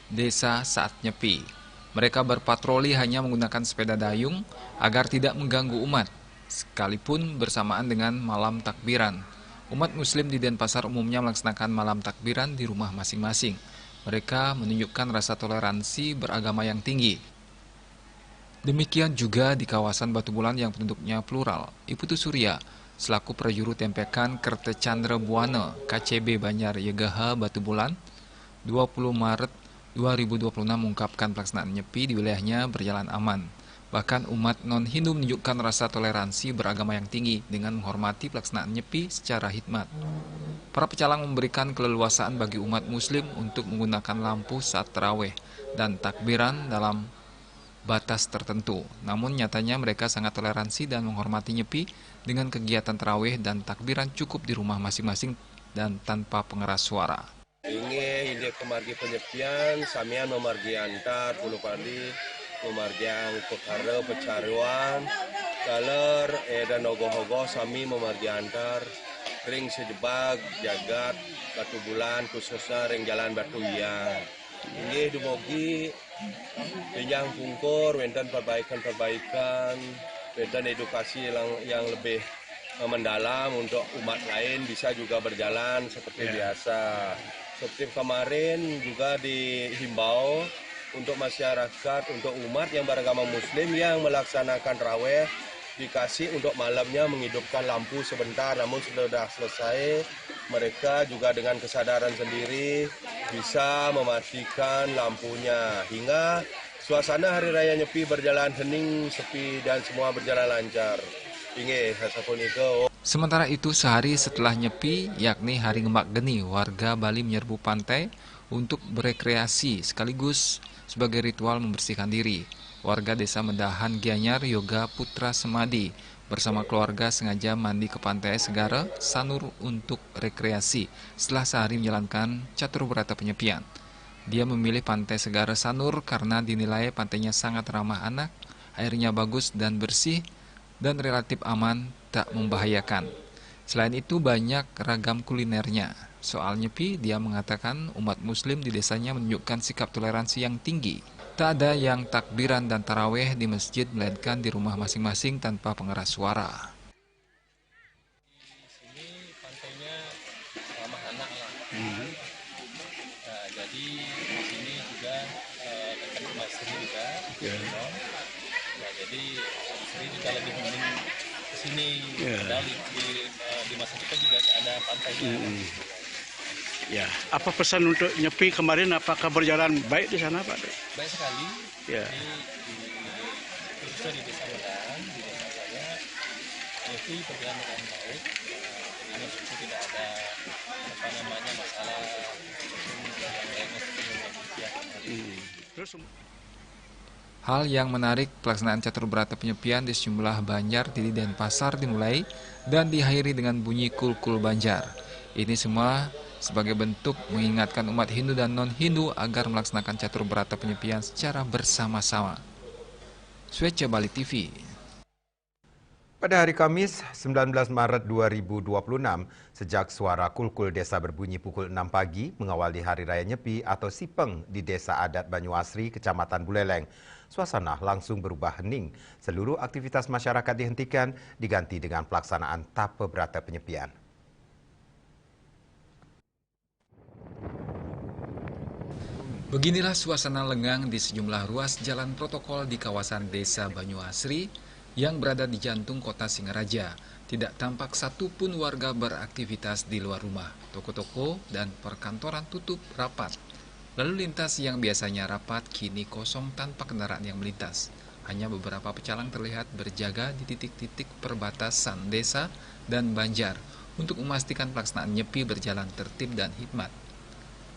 desa saat nyepi. Mereka berpatroli hanya menggunakan sepeda dayung agar tidak mengganggu umat, sekalipun bersamaan dengan malam takbiran. Umat muslim di Denpasar umumnya melaksanakan malam takbiran di rumah masing-masing. Mereka menunjukkan rasa toleransi beragama yang tinggi. Demikian juga di kawasan Batu Bulan yang penduduknya plural. Iputu Surya, selaku prajurut tempekan Kerte Chandra Buana KCB Banjar YGH Batu Bulan 20 Maret 2026 mengungkapkan pelaksanaan nyepi di wilayahnya berjalan aman. Bahkan umat non-Hindu menunjukkan rasa toleransi beragama yang tinggi dengan menghormati pelaksanaan nyepi secara hikmat. Para pecalang memberikan keleluasaan bagi umat muslim untuk menggunakan lampu saat tarawih dan takbiran dalam batas tertentu. Namun nyatanya mereka sangat toleransi dan menghormati nyepi dengan kegiatan tarawih dan takbiran cukup di rumah masing-masing dan tanpa pengeras suara. Ini ide kemargi penyepian, samian memargi antar, puluh padi, memargi ang pekara pecaruan, kaler dan ogoh-ogoh sami memargi antar, ring sejebak, jagat, batu bulan, khususnya ring jalan Batu Iya. Ini dumugi yang pungkur, wenten perbaikan, wenten edukasi yang lebih mendalam untuk umat lain bisa juga berjalan seperti biasa. Seperti kemarin juga dihimbau untuk masyarakat, untuk umat yang beragama Muslim yang melaksanakan raweh dikasih untuk malamnya menghidupkan lampu sebentar, namun sudah selesai mereka juga dengan kesadaran sendiri bisa mematikan lampunya hingga suasana Hari Raya Nyepi berjalan hening, sepi dan semua berjalan lancar. Sementara itu sehari setelah Nyepi, yakni Hari Ngemak Geni, warga Bali menyerbu pantai untuk berekreasi sekaligus sebagai ritual membersihkan diri. Warga desa Mendahan Gianyar Yoga Putra Semadi bersama keluarga sengaja mandi ke pantai Segara Sanur untuk rekreasi setelah sehari menjalankan catur berata penyepian. Dia memilih pantai Segara Sanur karena dinilai pantainya sangat ramah anak, airnya bagus dan bersih, dan relatif aman, tak membahayakan. Selain itu banyak ragam kulinernya. Soal Nyepi, dia mengatakan umat muslim di desanya menunjukkan sikap toleransi yang tinggi. Tak ada yang takbiran dan taraweh di masjid, melainkan di rumah masing-masing tanpa pengeras suara. Ini pantainya ramah anak lah. Nah, jadi di sini juga dekat rumah Sri juga. Nah, jadi Sri juga lebih mending ke sini. Padahal di masa kita juga ada pantainya. Ya, apa pesan untuk Nyepi kemarin? Apakah berjalan baik di sana, Pak? Baik sekali. Ya. Khususnya di desa Medan, di desa saya, Nyepi berjalan dengan baik. Jadi itu tidak ada masalah yang Hal yang menarik, pelaksanaan catur berata penyepian di sejumlah banjar di Denpasar dimulai dan diakhiri dengan bunyi kul-kul banjar. Ini semua sebagai bentuk mengingatkan umat Hindu dan non-Hindu agar melaksanakan catur berata penyepian secara bersama-sama. Swece Bali TV. Pada hari Kamis, 19 Maret 2026, sejak suara kul-kul desa berbunyi pukul 6 pagi mengawali Hari Raya Nyepi atau Sipeng di Desa Adat Banyuasri, Kecamatan Buleleng, suasana langsung berubah hening. Seluruh aktivitas masyarakat dihentikan, diganti dengan pelaksanaan tape berata penyepian. Beginilah suasana lengang di sejumlah ruas jalan protokol di kawasan Desa Banyuasri yang berada di jantung kota Singaraja. Tidak tampak satupun warga beraktivitas di luar rumah. Toko-toko dan perkantoran tutup rapat. Lalu lintas yang biasanya rapat kini kosong tanpa kendaraan yang melintas. Hanya beberapa pecalang terlihat berjaga di titik-titik perbatasan desa dan banjar untuk memastikan pelaksanaan Nyepi berjalan tertib dan hikmat.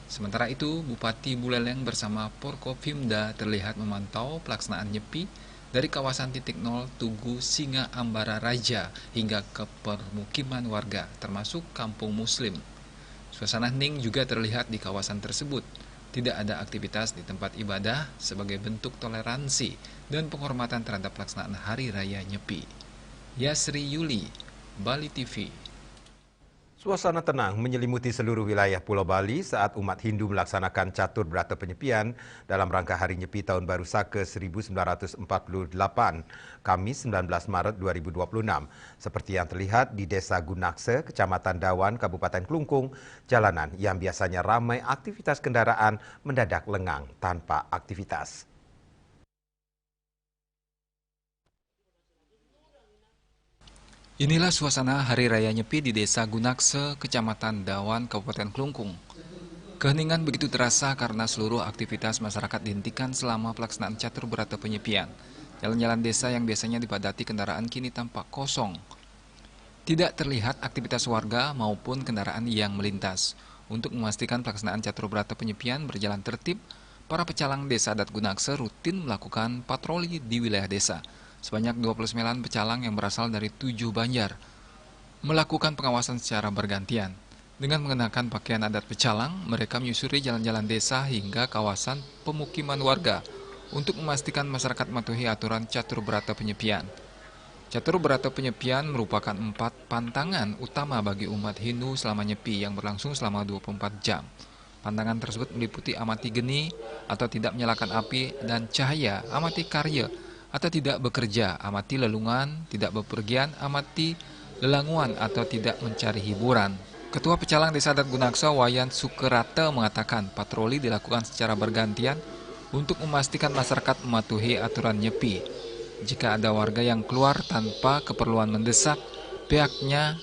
Sementara itu, Bupati Buleleng bersama Porkopimda terlihat memantau pelaksanaan Nyepi dari kawasan titik nol Tugu Singa Ambara Raja hingga ke permukiman warga, termasuk kampung Muslim. Suasana hening juga terlihat di kawasan tersebut. Tidak ada aktivitas di tempat ibadah sebagai bentuk toleransi dan penghormatan terhadap pelaksanaan Hari Raya Nyepi. Yasri Yuli, Bali TV. Suasana tenang menyelimuti seluruh wilayah Pulau Bali saat umat Hindu melaksanakan catur berata penyepian dalam rangka Hari Nyepi Tahun Baru Saka 1948, Kamis 19 Maret 2026. Seperti yang terlihat di Desa Gunakse, Kecamatan Dawan, Kabupaten Klungkung, jalanan yang biasanya ramai aktivitas kendaraan mendadak lengang tanpa aktivitas. Inilah suasana Hari Raya Nyepi di Desa Gunakse, Kecamatan Dawan, Kabupaten Klungkung. Keheningan begitu terasa karena seluruh aktivitas masyarakat dihentikan selama pelaksanaan catur berata penyepian. Jalan-jalan desa yang biasanya dipadati kendaraan kini tampak kosong. Tidak terlihat aktivitas warga maupun kendaraan yang melintas. Untuk memastikan pelaksanaan catur berata penyepian berjalan tertib, para pecalang Desa Adat Gunakse rutin melakukan patroli di wilayah desa. Sebanyak 29 pecalang yang berasal dari 7 banjar melakukan pengawasan secara bergantian. Dengan mengenakan pakaian adat pecalang, mereka menyusuri jalan-jalan desa hingga kawasan pemukiman warga untuk memastikan masyarakat mematuhi aturan catur berata penyepian. Catur Berata Penyepian merupakan 4 pantangan utama bagi umat Hindu selama nyepi yang berlangsung selama 24 jam. Pantangan tersebut meliputi amati geni atau tidak menyalakan api dan cahaya, amati karya atau tidak bekerja, amati lelungan, tidak bepergian, amati lelanguan atau tidak mencari hiburan. Ketua Pecalang Desa Adat Gunaksa Wayan Sukerata mengatakan patroli dilakukan secara bergantian untuk memastikan masyarakat mematuhi aturan nyepi. Jika ada warga yang keluar tanpa keperluan mendesak, pihaknya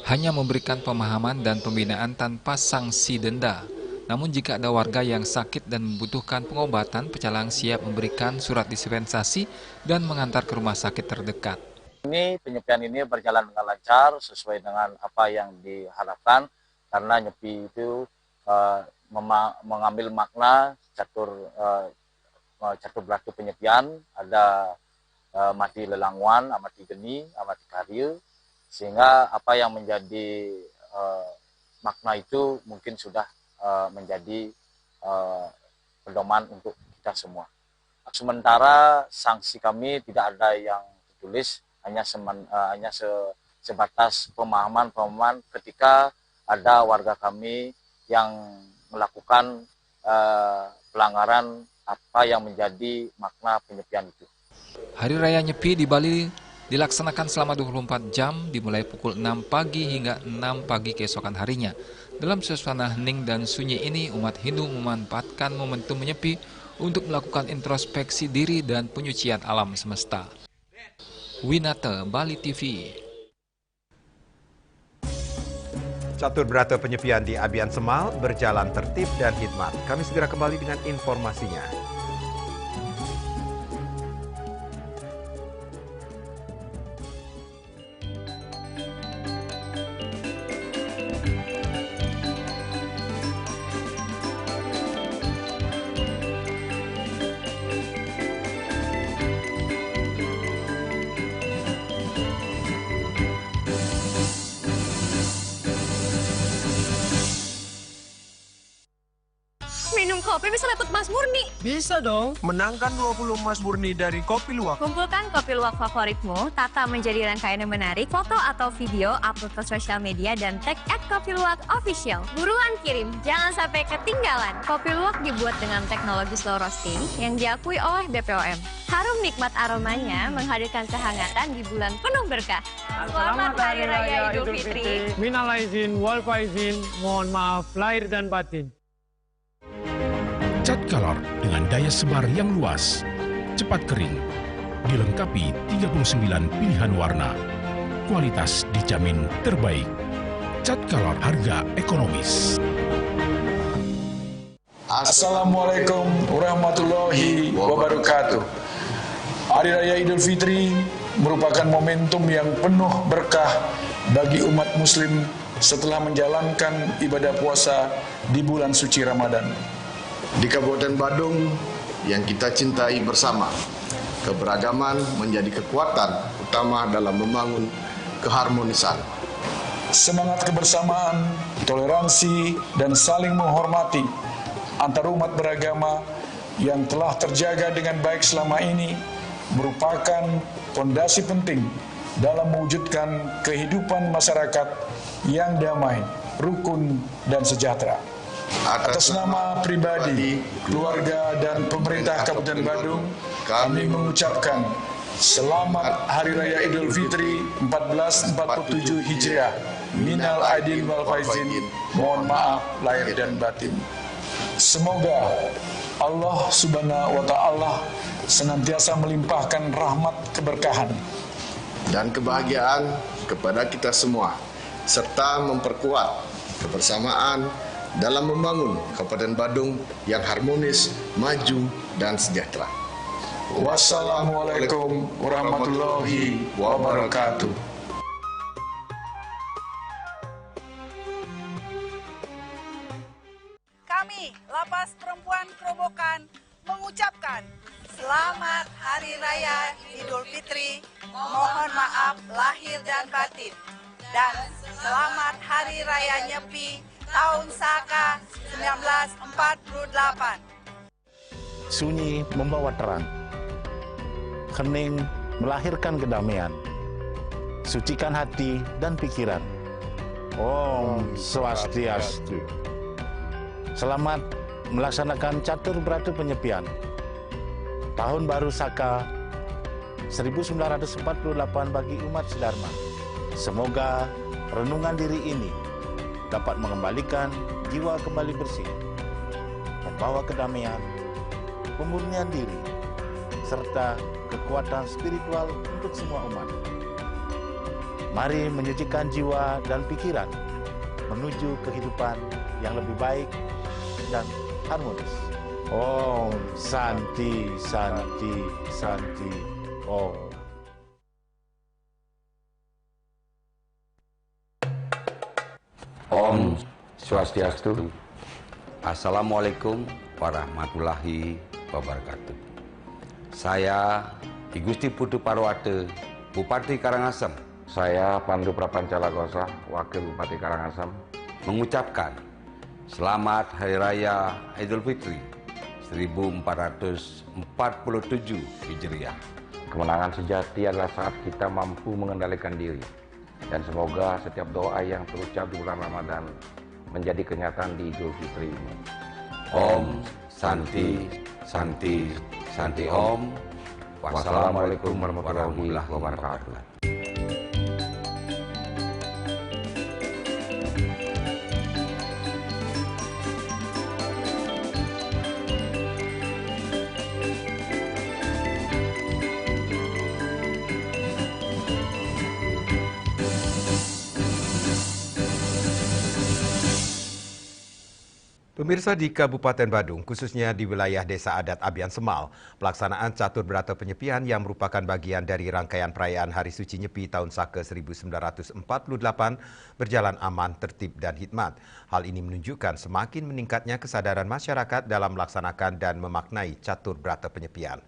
hanya memberikan pemahaman dan pembinaan tanpa sanksi denda. Namun jika ada warga yang sakit dan membutuhkan pengobatan, Pecalang siap memberikan surat dispensasi dan mengantar ke rumah sakit terdekat. Ini penyepian ini berjalan dengan lancar sesuai dengan apa yang diharapkan, karena nyepi itu mengambil makna catur beratu penyepian, ada amati lelanguan, amati geni, amati karya, sehingga apa yang menjadi makna itu mungkin sudah menjadi pedoman untuk kita semua. Sementara sanksi kami tidak ada yang tertulis, hanya sebatas pemahaman ketika ada warga kami yang melakukan pelanggaran apa yang menjadi makna penyepian itu. Hari Raya Nyepi di Bali dilaksanakan selama 24 jam dimulai pukul 6 pagi hingga 6 pagi keesokan harinya. Dalam suasana hening dan sunyi ini, umat Hindu memanfaatkan momentum menyepi untuk melakukan introspeksi diri dan penyucian alam semesta. Winata, Bali TV. Catur Berata Penyepian di Abian Semal berjalan tertib dan hikmat. Kami segera kembali dengan informasinya. Minum kopi bisa dapat emas murni. Bisa dong. Menangkan 20 emas murni dari Kopi Luwak. Kumpulkan kopi luwak favoritmu, tata menjadi rangkaian yang menarik, foto atau video, upload ke sosial media, dan tag @kopiluwak_official. Buruan kirim, jangan sampai ketinggalan. Kopi luwak dibuat dengan teknologi slow roasting yang diakui oleh BPOM. Harum nikmat aromanya menghadirkan kehangatan di bulan penuh berkah. Selamat Hari Raya Idul Fitri. Minal aizin, wal faizin, mohon maaf lahir dan batin. Cat Color dengan daya sebar yang luas, cepat kering, dilengkapi 39 pilihan warna. Kualitas dijamin terbaik. Cat Color harga ekonomis. Assalamualaikum warahmatullahi wabarakatuh. Hari Raya Idul Fitri merupakan momentum yang penuh berkah bagi umat muslim setelah menjalankan ibadah puasa di bulan suci Ramadan. Di Kabupaten Badung yang kita cintai bersama, keberagaman menjadi kekuatan utama dalam membangun keharmonisan. Semangat kebersamaan, toleransi, dan saling menghormati antar umat beragama yang telah terjaga dengan baik selama ini merupakan fondasi penting dalam mewujudkan kehidupan masyarakat yang damai, rukun, dan sejahtera. Atas nama pribadi, keluarga, dan pemerintah Kabupaten Badung, kami mengucapkan Selamat Hari Raya Idul Fitri 1447 Hijriah. Minal aidin wal faizin, mohon maaf lahir dan batin. Semoga Allah Subhanahu wa Ta'ala senantiasa melimpahkan rahmat keberkahan dan kebahagiaan kepada kita semua, serta memperkuat kebersamaan dalam membangun Kabupaten Badung yang harmonis, maju, dan sejahtera. Wassalamualaikum warahmatullahi wabarakatuh. Kami, Lapas Perempuan Kerobokan, mengucapkan Selamat Hari Raya Idul Fitri, mohon maaf lahir dan batin, dan Selamat Hari Raya Nyepi tahun Saka 1948. Sunyi membawa terang, hening melahirkan kedamaian. Sucikan hati dan pikiran. Om Swastiastu. Selamat melaksanakan catur berata penyepian Tahun Baru Saka 1948 bagi umat Dharma. Semoga renungan diri ini dapat mengembalikan jiwa kembali bersih, membawa kedamaian, pemurnian diri, serta kekuatan spiritual untuk semua umat. Mari menyucikan jiwa dan pikiran menuju kehidupan yang lebih baik dan harmonis. Om Santi, Santi, Santi, Om. Om Swastiastu. Assalamualaikum warahmatullahi wabarakatuh. Saya Ki Gusti Putu Parwate, Bupati Karangasem. Saya Pandu Prapancalagosa, Wakil Bupati Karangasem, mengucapkan Selamat Hari Raya Idul Fitri 1447 Hijriah. Kemenangan sejati adalah saat kita mampu mengendalikan diri. Dan semoga setiap doa yang terucap di bulan Ramadan menjadi kenyataan di Idul Fitri ini. Om Santi, Santi, Santi Om. Wassalamualaikum warahmatullahi wabarakatuh. Pemirsa, di Kabupaten Badung, khususnya di wilayah Desa Adat Abian Semal, pelaksanaan catur berata penyepian yang merupakan bagian dari rangkaian perayaan Hari Suci Nyepi tahun Saka 1948 berjalan aman, tertib, dan hikmat. Hal ini menunjukkan semakin meningkatnya kesadaran masyarakat dalam melaksanakan dan memaknai catur berata penyepian.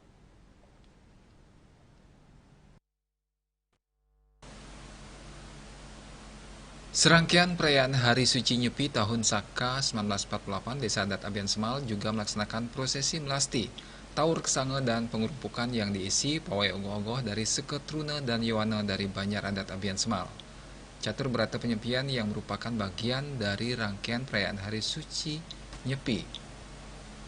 Serangkaian perayaan Hari Suci Nyepi tahun Saka 1948 Desa Adat Abian Semal juga melaksanakan prosesi melasti, taur kesange dan pengerupukan yang diisi pawai ogoh-ogoh dari Seketruna dan Yowana dari Banjar Adat Abian Semal. Catur berata penyepian yang merupakan bagian dari rangkaian perayaan Hari Suci Nyepi.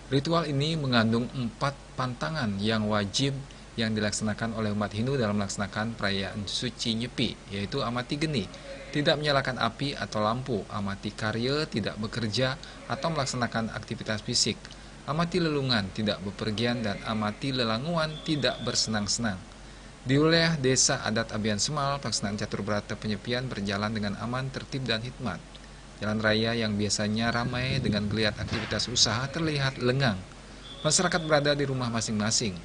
Ritual ini mengandung 4 pantangan yang wajib yang dilaksanakan oleh umat Hindu dalam melaksanakan perayaan Suci Nyepi, yaitu amati geni, tidak menyalakan api atau lampu, amati karya, tidak bekerja atau melaksanakan aktivitas fisik, amati lelungan, tidak bepergian, dan amati lelanguan, tidak bersenang-senang. Di wilayah Desa Adat Abian Semal, pelaksanaan catur berata penyepian berjalan dengan aman, tertib, dan hikmat. Jalan raya yang biasanya ramai dengan geliat aktivitas usaha terlihat lengang. Masyarakat berada di rumah masing-masing.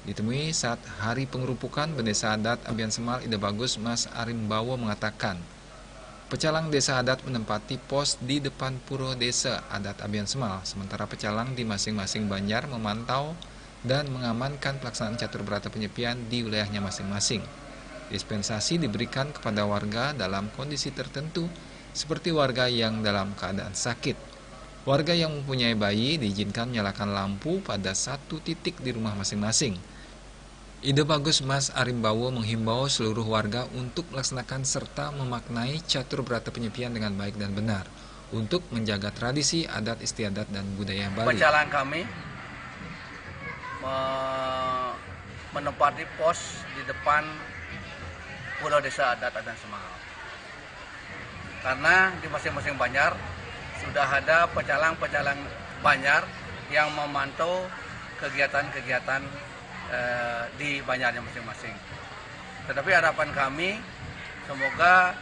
Ditemui saat hari pengerupukan Desa Adat Abian Semal Ide Bagus, Mas Arimbawo mengatakan, pecalang Desa Adat menempati pos di depan Puro Desa Adat Abian Semal, sementara pecalang di masing-masing banjar memantau dan mengamankan pelaksanaan catur berata penyepian di wilayahnya masing-masing. Dispensasi diberikan kepada warga dalam kondisi tertentu, seperti warga yang dalam keadaan sakit. Warga yang mempunyai bayi diizinkan menyalakan lampu pada satu titik di rumah masing-masing. Ide Bagus Mas Arimbawo menghimbau seluruh warga untuk melaksanakan serta memaknai catur berata penyepian dengan baik dan benar untuk menjaga tradisi, adat istiadat, dan budaya Bali. Pecalang kami menempati pos di depan Puro Desa Adat Abian Semal. Karena di masing-masing banjar sudah ada pecalang-pecalang banjar yang memantau kegiatan-kegiatan di banjarnya masing-masing. Tetapi harapan kami, semoga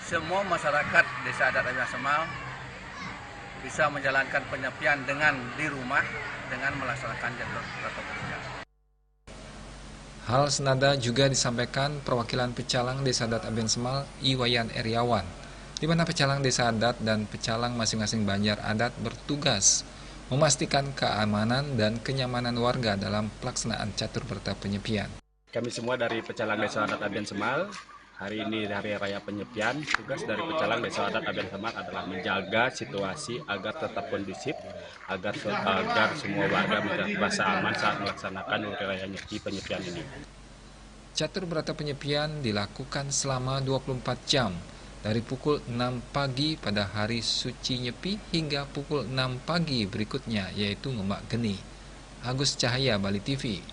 semua masyarakat Desa Adat Abian Semal bisa menjalankan penyepian dengan di rumah dengan melaksanakan catur berata penyepian. Hal senada juga disampaikan perwakilan pecalang Desa Adat Abian Semal Iwayan Eriawan, di mana pecalang Desa Adat dan pecalang masing-masing banjar adat bertugas memastikan keamanan dan kenyamanan warga dalam pelaksanaan catur berata penyepian. Kami semua dari pecalang Desa Adat Abian Semal, hari ini Hari Raya Penyepian, tugas dari pecalang Desa Adat Abian Semal adalah menjaga situasi agar tetap kondusif, agar semua warga merasa aman saat melaksanakan Hari Raya Nyepi Penyepian ini. Catur Berata Penyepian dilakukan selama 24 jam, dari pukul 6 pagi pada hari suci Nyepi hingga pukul 6 pagi berikutnya, yaitu Ngemak Geni. Agus Cahaya, Bali TV.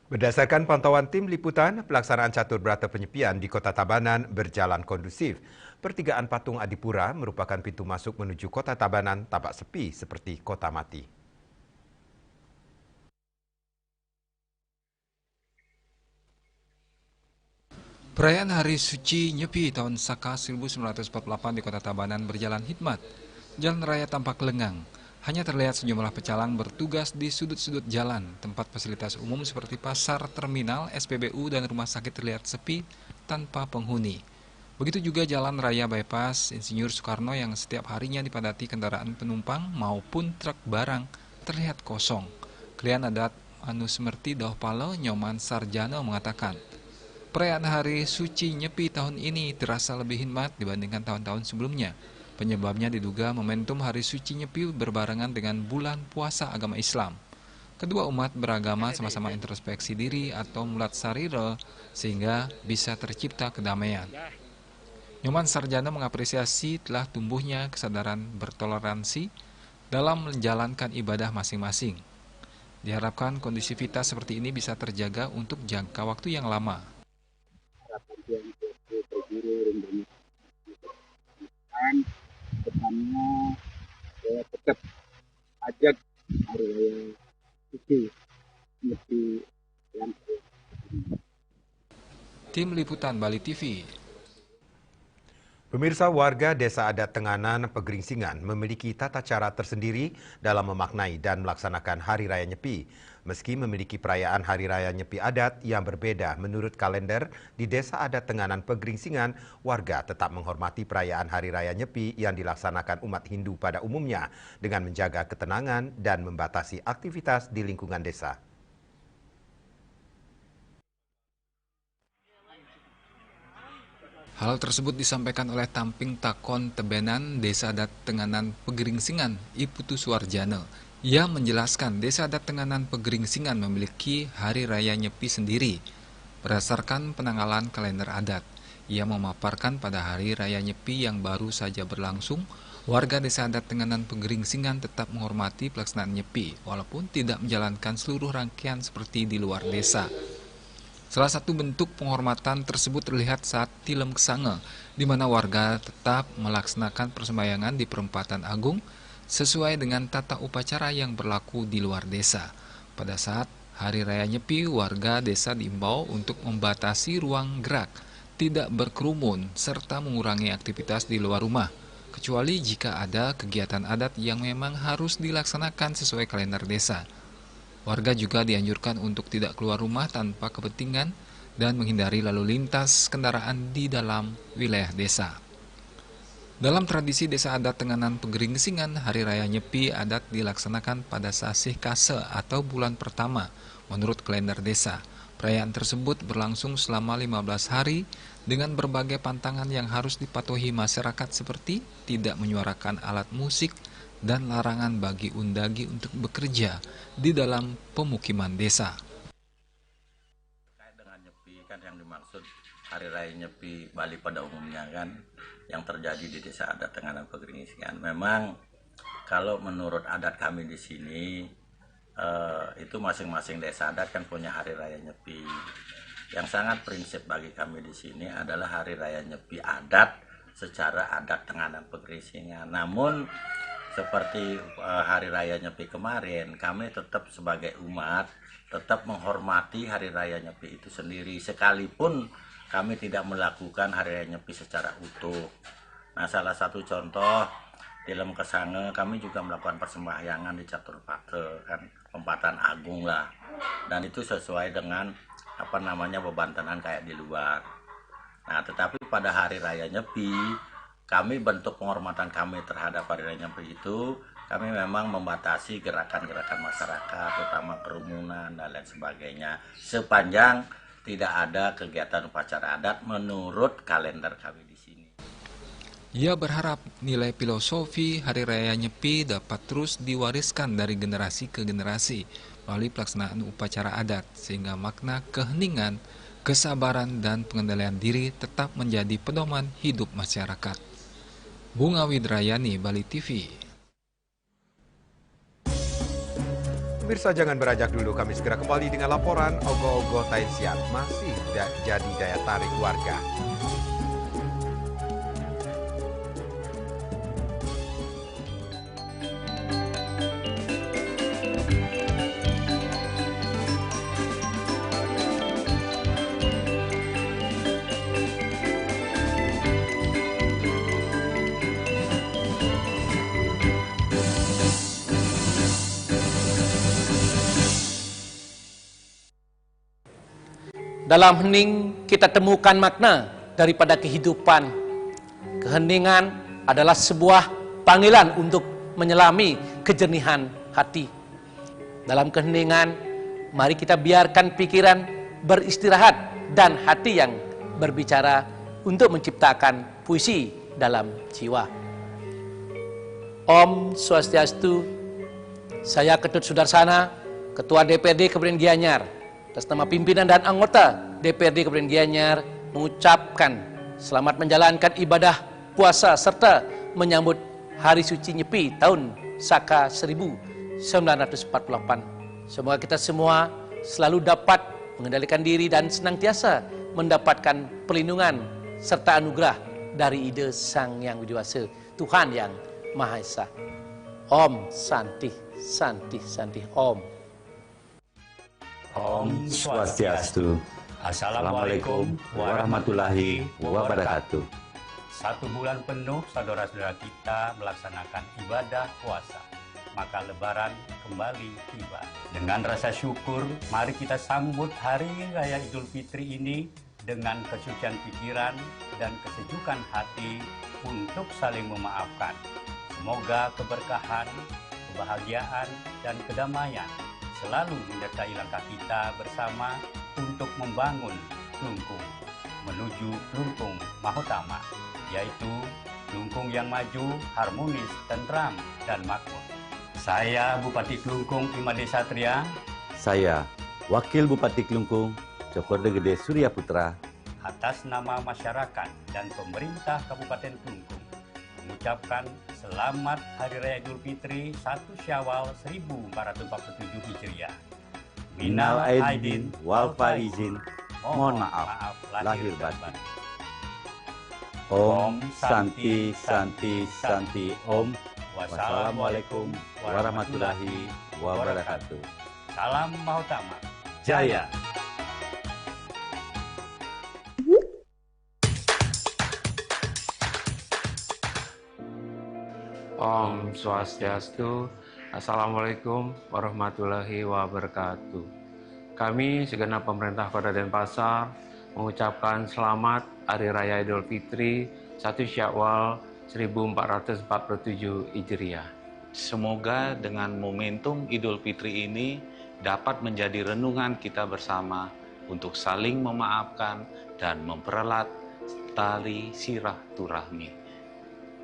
Berdasarkan pantauan tim liputan, pelaksanaan Catur Berata Penyepian di Kota Tabanan berjalan kondusif. Pertigaan Patung Adipura merupakan pintu masuk menuju Kota Tabanan tampak sepi seperti kota mati. Perayaan Hari Suci Nyepi tahun Saka 1948 di Kota Tabanan berjalan hikmat. Jalan raya tampak lengang. Hanya terlihat sejumlah pecalang bertugas di sudut-sudut jalan. Tempat fasilitas umum seperti pasar, terminal, SPBU, dan rumah sakit terlihat sepi tanpa penghuni. Begitu juga jalan raya bypass Insinyur Soekarno yang setiap harinya dipadati kendaraan penumpang maupun truk barang terlihat kosong. Klien adat Manusmerti Dauhpalo Nyoman Sarjano mengatakan, perayaan Hari Suci Nyepi tahun ini terasa lebih hikmat dibandingkan tahun-tahun sebelumnya. Penyebabnya diduga momentum Hari Suci Nyepi berbarengan dengan bulan puasa agama Islam. Kedua umat beragama sama-sama introspeksi diri atau mulat sarira sehingga bisa tercipta kedamaian. Nyoman Sarjana mengapresiasi telah tumbuhnya kesadaran bertoleransi dalam menjalankan ibadah masing-masing. Diharapkan kondusivitas seperti ini bisa terjaga untuk jangka waktu yang lama. Pertama, saya tetap ajak hari raya suci Nyepi yang Tim Liputan Bali TV. Pemirsa, warga Desa Adat Tenganan Pegeringsingan memiliki tata cara tersendiri dalam memaknai dan melaksanakan Hari Raya Nyepi. Meski memiliki perayaan Hari Raya Nyepi adat yang berbeda menurut kalender, di Desa Adat Tenganan Pegeringsingan, warga tetap menghormati perayaan Hari Raya Nyepi yang dilaksanakan umat Hindu pada umumnya dengan menjaga ketenangan dan membatasi aktivitas di lingkungan desa. Hal tersebut disampaikan oleh Tamping Takon Tebenan Desa Adat Tenganan Pegeringsingan, Iputu Suarjana. Ia menjelaskan Desa Adat Tenganan Pegeringsingan memiliki Hari Raya Nyepi sendiri berdasarkan penanggalan kalender adat. Ia memaparkan pada Hari Raya Nyepi yang baru saja berlangsung, warga Desa Adat Tenganan Pegeringsingan tetap menghormati pelaksanaan Nyepi walaupun tidak menjalankan seluruh rangkaian seperti di luar desa. Salah satu bentuk penghormatan tersebut terlihat saat Tilem Kesange, di mana warga tetap melaksanakan persembahyangan di Perempatan Agung sesuai dengan tata upacara yang berlaku di luar desa. Pada saat Hari Raya Nyepi, warga desa diimbau untuk membatasi ruang gerak, tidak berkerumun, serta mengurangi aktivitas di luar rumah, kecuali jika ada kegiatan adat yang memang harus dilaksanakan sesuai kalender desa. Warga juga dianjurkan untuk tidak keluar rumah tanpa kepentingan dan menghindari lalu lintas kendaraan di dalam wilayah desa. Dalam tradisi Desa Adat Tenganan Pegeringsingan, Hari Raya Nyepi adat dilaksanakan pada Sasih Kase atau bulan pertama menurut kalender desa. Perayaan tersebut berlangsung selama 15 hari dengan berbagai pantangan yang harus dipatuhi masyarakat seperti tidak menyuarakan alat musik, dan larangan bagi undagi untuk bekerja di dalam pemukiman desa. Terkait dengan Nyepi kan yang dimaksud Hari Raya Nyepi Bali pada umumnya kan yang terjadi di Desa Adat Tenganan Pegeringsingan. Memang kalau menurut adat kami di sini itu masing-masing desa adat kan punya Hari Raya Nyepi. Yang sangat prinsip bagi kami di sini adalah Hari Raya Nyepi adat secara adat Tenganan Pegeringsingan. Namun seperti Hari Raya Nyepi kemarin, kami tetap sebagai umat tetap menghormati Hari Raya Nyepi itu sendiri, sekalipun kami tidak melakukan Hari Raya Nyepi secara utuh. Nah, salah satu contoh di Lem Kesange kami juga melakukan persembahyangan di Catur Pate, kan Perempatan Agung lah, dan itu sesuai dengan bebantanan kayak di luar. Nah, tetapi pada Hari Raya Nyepi, kami bentuk penghormatan kami terhadap Hari Raya Nyepi itu, kami memang membatasi gerakan-gerakan masyarakat, terutama kerumunan dan lain sebagainya, sepanjang tidak ada kegiatan upacara adat menurut kalender kami di sini. Ia berharap nilai filosofi Hari Raya Nyepi dapat terus diwariskan dari generasi ke generasi melalui pelaksanaan upacara adat, sehingga makna keheningan, kesabaran, dan pengendalian diri tetap menjadi pedoman hidup masyarakat. Bunga Widrayani, Bali TV. Pemirsa, jangan beranjak dulu, kami segera kembali dengan laporan Ogoh-ogoh Tainsian masih jadi daya tarik warga. Dalam hening kita temukan makna daripada kehidupan. Keheningan adalah sebuah panggilan untuk menyelami kejernihan hati. Dalam keheningan, mari kita biarkan pikiran beristirahat dan hati yang berbicara untuk menciptakan puisi dalam jiwa. Om Swastiastu, saya Ketut Sudarsana, Ketua DPRD Kabupaten Gianyar, atas nama pimpinan dan anggota DPRD Kabupaten Gianyar mengucapkan selamat menjalankan ibadah puasa serta menyambut Hari Suci Nyepi tahun Saka 1948. Semoga kita semua selalu dapat mengendalikan diri dan senantiasa mendapatkan perlindungan serta anugerah dari ide Sang Yang Widiwasa, Tuhan Yang Maha Esa. Om Santi, Santi, Santi, Om. Om Swastiastu. Assalamualaikum warahmatullahi wabarakatuh. 1 bulan penuh saudara-saudara kita melaksanakan ibadah puasa. Maka Lebaran kembali tiba. Dengan rasa syukur, mari kita sambut Hari Raya Idul Fitri ini dengan kesucian pikiran dan kesejukan hati untuk saling memaafkan. Semoga keberkahan, kebahagiaan, dan kedamaian selalu menyertai langkah kita bersama untuk membangun Klungkung menuju Klungkung Mahotama, yaitu Klungkung yang maju, harmonis, tentram, dan makmur. Saya Bupati Klungkung Imade Satria. Saya Wakil Bupati Klungkung Cokorda Gede Surya Putra. Atas nama masyarakat dan pemerintah Kabupaten Klungkung mengucapkan selamat Hari Raya Idul Fitri 1 Syawal 1447 Hijriah. Minal aidin wal faizin, mohon maaf lahir batin. Om Santi Santi Santi Om. Wassalamualaikum warahmatullahi wabarakatuh. Salam Mahotama Jaya. Om Swastiastu. Assalamualaikum warahmatullahi wabarakatuh. Kami segenap pemerintah Kota Denpasar mengucapkan selamat Hari Raya Idul Fitri 1 Syawal 1447 Hijriah. Semoga dengan momentum Idul Fitri ini dapat menjadi renungan kita bersama untuk saling memaafkan dan mempererat tali silaturahmi.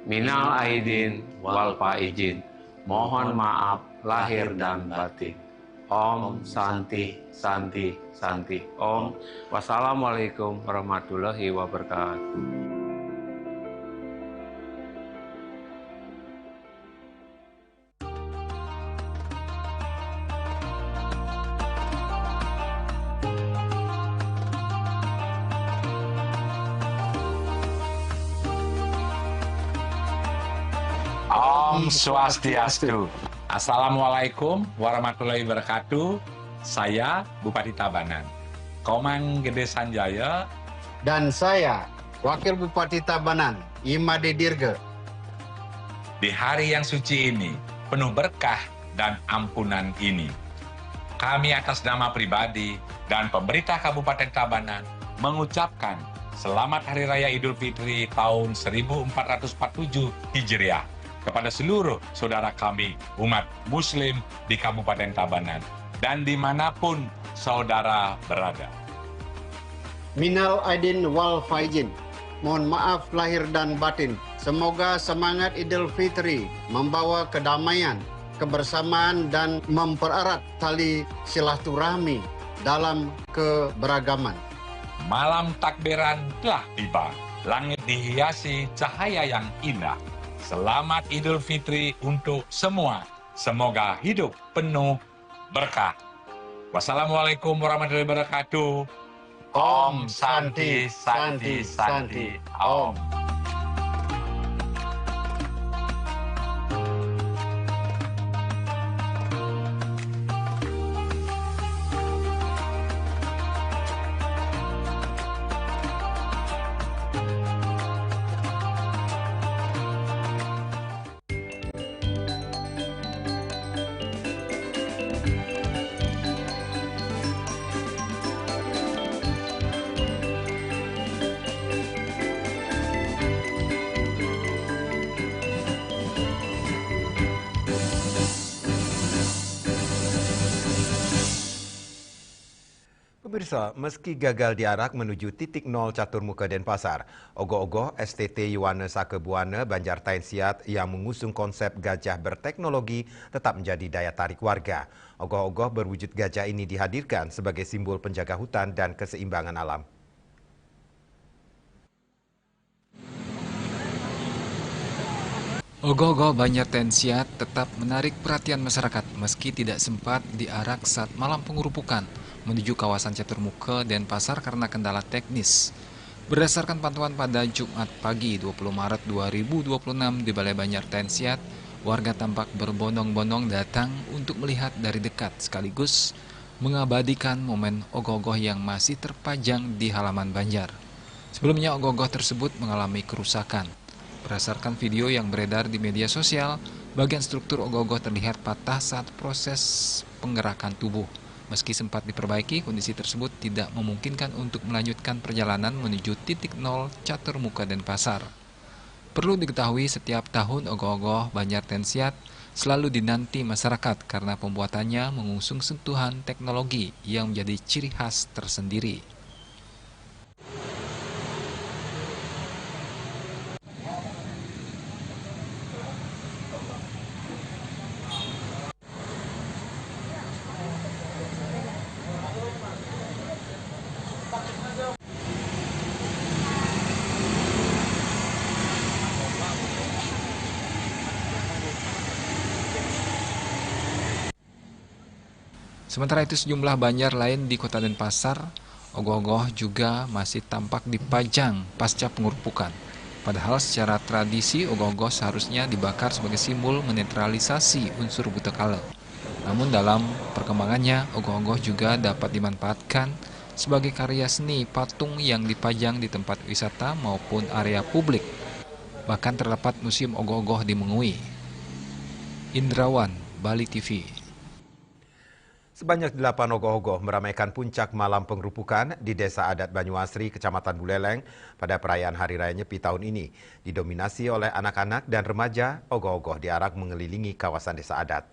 Minal aidin wal faizin, mohon maaf lahir dan batin. Om Santi Santi Santi Om. Wassalamualaikum warahmatullahi wabarakatuh. Om Swastiastu. Assalamualaikum warahmatullahi wabarakatuh. Saya Bupati Tabanan, Komang Gede Sanjaya. Dan saya Wakil Bupati Tabanan, Imade Dirga. Di hari yang suci ini, penuh berkah dan ampunan ini, kami atas nama pribadi dan pemerintah Kabupaten Tabanan mengucapkan selamat Hari Raya Idul Fitri tahun 1447 Hijriah kepada seluruh saudara kami umat Muslim di Kabupaten Tabanan dan dimanapun saudara berada. Minal aidin wal faizin, mohon maaf lahir dan batin. Semoga semangat Idul Fitri membawa kedamaian, kebersamaan dan mempererat tali silaturahmi dalam keberagaman. Malam takbiran telah tiba. Langit dihiasi cahaya yang indah. Selamat Idul Fitri untuk semua. Semoga hidup penuh berkah. Wassalamualaikum warahmatullahi wabarakatuh. Om Santi Santi Santi Om. Pemirsa, meski gagal diarak menuju titik nol Caturmuka Denpasar, ogoh-ogoh STT Yuwana Saka Buana Banjar Tainsiat yang mengusung konsep gajah berteknologi tetap menjadi daya tarik warga. Ogoh-ogoh berwujud gajah ini dihadirkan sebagai simbol penjaga hutan dan keseimbangan alam. Ogoh-ogoh Banjar Tainsiat tetap menarik perhatian masyarakat meski tidak sempat diarak saat malam pengerupukan menuju kawasan Caturmuka Denpasar karena kendala teknis. Berdasarkan pantauan pada Jumat pagi 20 Maret 2026 di Balai Banjar Tainsiat, warga tampak berbondong-bondong datang untuk melihat dari dekat sekaligus mengabadikan momen ogoh-ogoh yang masih terpajang di halaman Banjar. Sebelumnya ogoh-ogoh tersebut mengalami kerusakan. Berdasarkan video yang beredar di media sosial, bagian struktur ogoh-ogoh terlihat patah saat proses penggerakan tubuh. Meski sempat diperbaiki, kondisi tersebut tidak memungkinkan untuk melanjutkan perjalanan menuju titik nol Caturmuka Denpasar. Perlu diketahui setiap tahun ogoh-ogoh Banjar Tainsiat selalu dinanti masyarakat karena pembuatannya mengusung sentuhan teknologi yang menjadi ciri khas tersendiri. Sementara itu sejumlah banjar lain di kota Denpasar, ogoh-ogoh juga masih tampak dipajang pasca pengerupukan. Padahal secara tradisi ogoh-ogoh seharusnya dibakar sebagai simbol menetralisasi unsur buta kala. Namun dalam perkembangannya, ogoh-ogoh juga dapat dimanfaatkan sebagai karya seni patung yang dipajang di tempat wisata maupun area publik. Bahkan terdapat museum ogoh-ogoh di Mengui. Indrawan, Bali TV. Sebanyak 8 ogoh-ogoh meramaikan puncak malam pengerupukan di Desa Adat Banyuasri, Kecamatan Buleleng pada perayaan Hari Raya Nyepi tahun ini. Didominasi oleh anak-anak dan remaja, ogoh-ogoh diarak mengelilingi kawasan desa adat.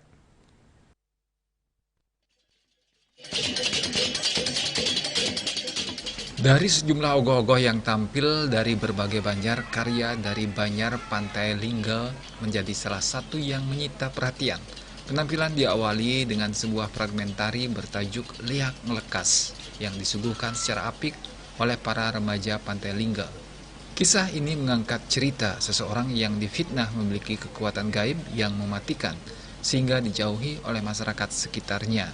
Dari sejumlah ogoh-ogoh yang tampil dari berbagai banjar, karya dari Banjar Pantai Lingga menjadi salah satu yang menyita perhatian. Penampilan diawali dengan sebuah fragmentari bertajuk Liak Ngelekas yang disuguhkan secara apik oleh para remaja Pantai Lingga. Kisah ini mengangkat cerita seseorang yang difitnah memiliki kekuatan gaib yang mematikan sehingga dijauhi oleh masyarakat sekitarnya.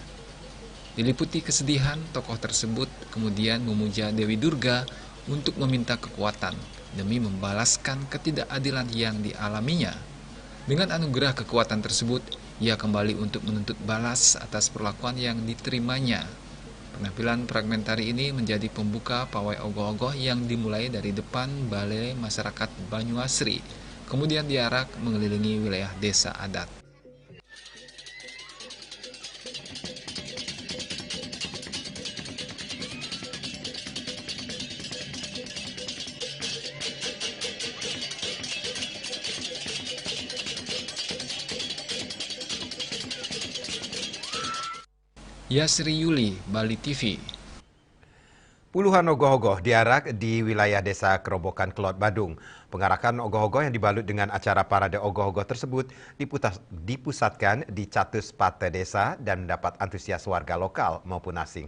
Diliputi kesedihan, tokoh tersebut kemudian memuja Dewi Durga untuk meminta kekuatan demi membalaskan ketidakadilan yang dialaminya. Dengan anugerah kekuatan tersebut, ia kembali untuk menuntut balas atas perlakuan yang diterimanya. Penampilan fragmentari ini menjadi pembuka pawai ogoh-ogoh yang dimulai dari depan Balai Masyarakat Banyuasri, kemudian diarak mengelilingi wilayah desa adat. Yasri Yuli, Bali TV. Puluhan ogoh-ogoh diarak di wilayah desa Kerobokan, Kelot, Badung. Pengarakan ogoh-ogoh yang dibalut dengan acara parade ogoh-ogoh tersebut dipusatkan di Catus Pate Desa dan mendapat antusias warga lokal maupun asing.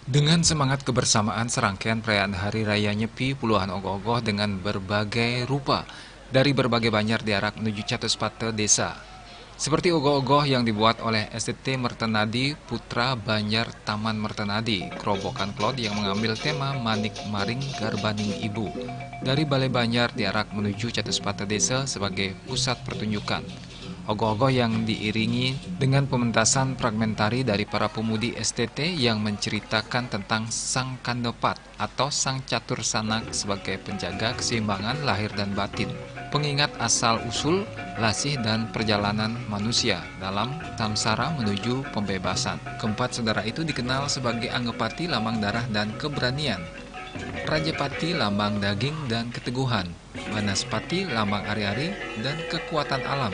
Dengan semangat kebersamaan serangkaian perayaan Hari Raya Nyepi, puluhan ogoh-ogoh dengan berbagai rupa dari berbagai banjar diarak menuju Catus Pate Desa. Seperti ogoh-ogoh yang dibuat oleh STT Mertenadi Putra Banjar Taman Mertenadi, Kerobokan Klot yang mengambil tema Manik Maring Garbaning Ibu. Dari Balai Banjar diarak menuju Catus Pate Desa sebagai pusat pertunjukan. Ogoh-ogoh yang diiringi dengan pementasan fragmentari dari para pemudi STT yang menceritakan tentang Sang Kandepat atau Sang Catur Sanak sebagai penjaga keseimbangan lahir dan batin, pengingat asal-usul, lasih dan perjalanan manusia dalam samsara menuju pembebasan. Keempat saudara itu dikenal sebagai Anggepati, lambang darah dan keberanian, Rajapati, lambang daging dan keteguhan, Banaspati, lambang ari-ari dan kekuatan alam,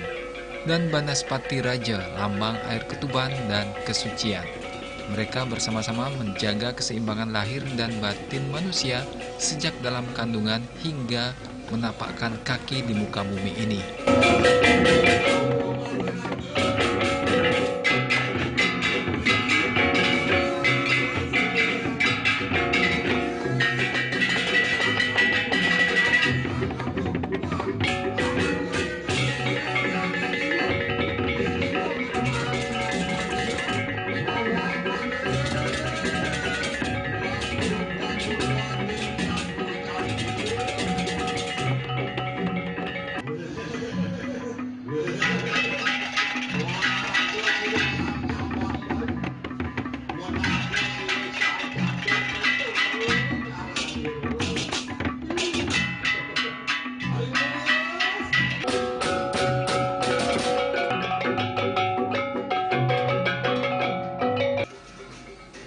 dan Banaspati Raja, lambang air ketuban dan kesucian. Mereka bersama-sama menjaga keseimbangan lahir dan batin manusia sejak dalam kandungan hingga menapakkan kaki di muka bumi ini.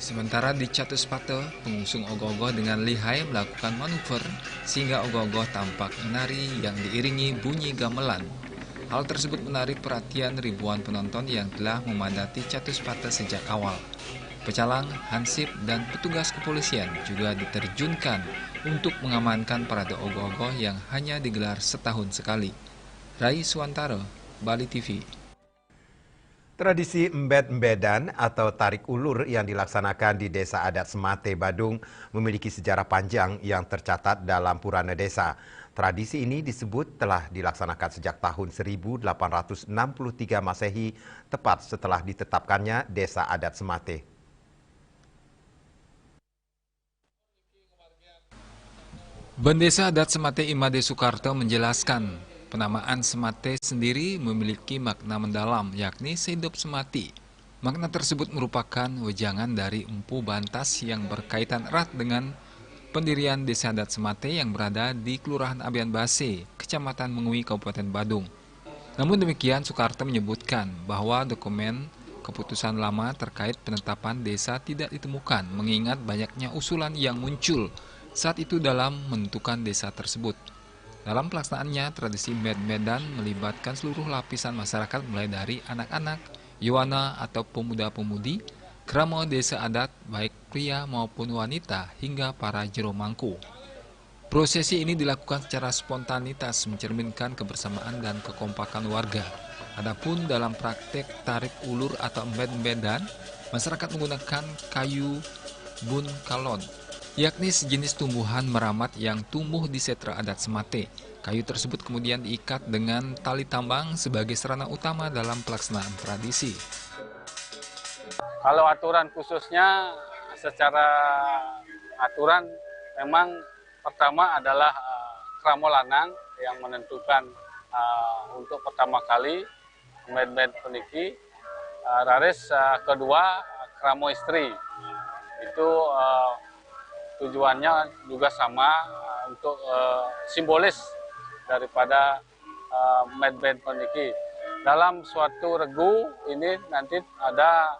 Sementara di Catus Pate, pengusung ogoh-ogoh dengan lihai melakukan manuver sehingga ogoh-ogoh tampak menari yang diiringi bunyi gamelan. Hal tersebut menarik perhatian ribuan penonton yang telah memadati Catus Pate sejak awal. Pecalang, hansip, dan petugas kepolisian juga diterjunkan untuk mengamankan parade ogoh-ogoh yang hanya digelar setahun sekali. Rai Suwantara, Bali TV. Tradisi embed-embedan atau tarik ulur yang dilaksanakan di Desa Adat Semate, Badung memiliki sejarah panjang yang tercatat dalam Purana Desa. Tradisi ini disebut telah dilaksanakan sejak tahun 1863 Masehi, tepat setelah ditetapkannya Desa Adat Semate. Bendesa Adat Semate Imade Soekarto menjelaskan, penamaan Semate sendiri memiliki makna mendalam, yakni sehidup semati. Makna tersebut merupakan wejangan dari Empu Bantas yang berkaitan erat dengan pendirian Desa Adat Semate yang berada di Kelurahan Abian Base, Kecamatan Mengui, Kabupaten Badung. Namun demikian, Soekarto menyebutkan bahwa dokumen keputusan lama terkait penetapan desa tidak ditemukan, mengingat banyaknya usulan yang muncul saat itu dalam menentukan desa tersebut. Dalam pelaksanaannya, tradisi med-medan melibatkan seluruh lapisan masyarakat mulai dari anak-anak, yuwana atau pemuda-pemudi, kramo desa adat baik pria maupun wanita hingga para jero mangku. Prosesi ini dilakukan secara spontanitas mencerminkan kebersamaan dan kekompakan warga. Adapun dalam praktek tarik ulur atau med-medan, masyarakat menggunakan kayu bun kalon, yakni sejenis tumbuhan meramat yang tumbuh di setra adat Semate. Kayu tersebut kemudian diikat dengan tali tambang sebagai sarana utama dalam pelaksanaan tradisi. Kalau aturan khususnya, secara aturan memang pertama adalah kramo lanang yang menentukan untuk pertama kali med-med peniki. Raris kedua kramo istri. Itu tujuannya juga sama untuk simbolis daripada med-med peniki. Dalam suatu regu ini nanti ada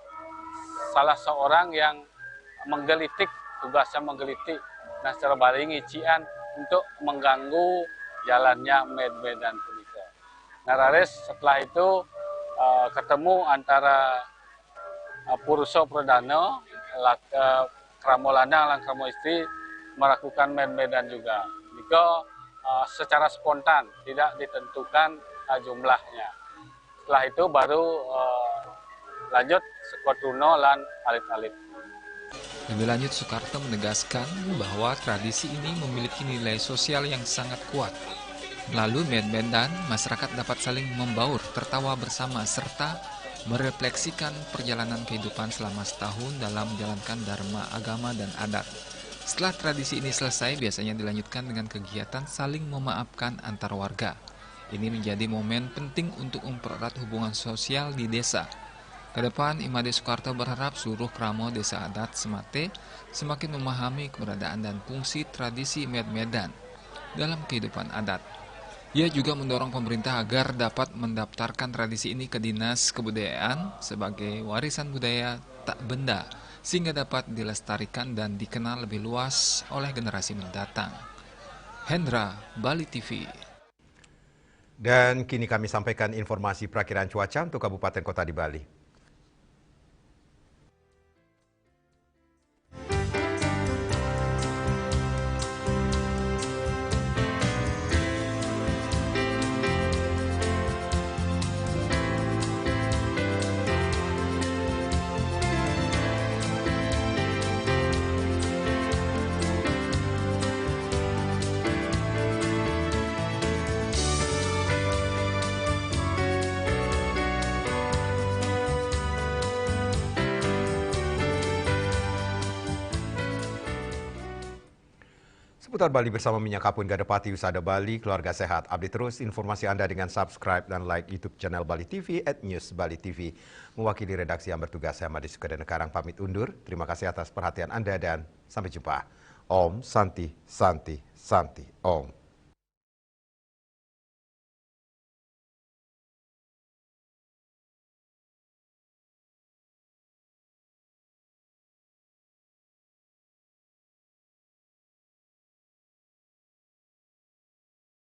salah seorang yang menggelitik, tugasnya menggelitik. Nah, secara baring ician untuk mengganggu jalannya med-medan peniki. Nah, Raris setelah itu ketemu antara Puruso Pradana, Kramo Lanang lan Kramo Istri melakukan med-medan juga. Jika secara spontan tidak ditentukan jumlahnya. Setelah itu baru lanjut sekuat runo lan alit-alit. Lebih lanjut, Soekarto menegaskan bahwa tradisi ini memiliki nilai sosial yang sangat kuat. Melalui med-medan, masyarakat dapat saling membaur, tertawa bersama, serta merefleksikan perjalanan kehidupan selama setahun dalam menjalankan dharma agama dan adat. Setelah tradisi ini selesai, biasanya dilanjutkan dengan kegiatan saling memaafkan antar warga. Ini menjadi momen penting untuk mempererat hubungan sosial di desa. Kedepan, Imade Soekarto berharap seluruh kramo desa adat Semate semakin memahami keberadaan dan fungsi tradisi med-medan dalam kehidupan adat. Ia juga mendorong pemerintah agar dapat mendaftarkan tradisi ini ke Dinas Kebudayaan sebagai warisan budaya tak benda, sehingga dapat dilestarikan dan dikenal lebih luas oleh generasi mendatang. Hendra, Bali TV. Dan kini kami sampaikan informasi perakiran cuaca untuk Kabupaten Kota di Bali. Seputar Bali bersama Minyak Kapun Gadepati Usada Bali, keluarga sehat. Update terus informasi Anda dengan subscribe dan like YouTube channel Bali TV @newsbalitv. Mewakili redaksi yang bertugas, saya Madi Sukadana Karang pamit undur. Terima kasih atas perhatian Anda dan sampai jumpa. Om Santi Santi Santi Om.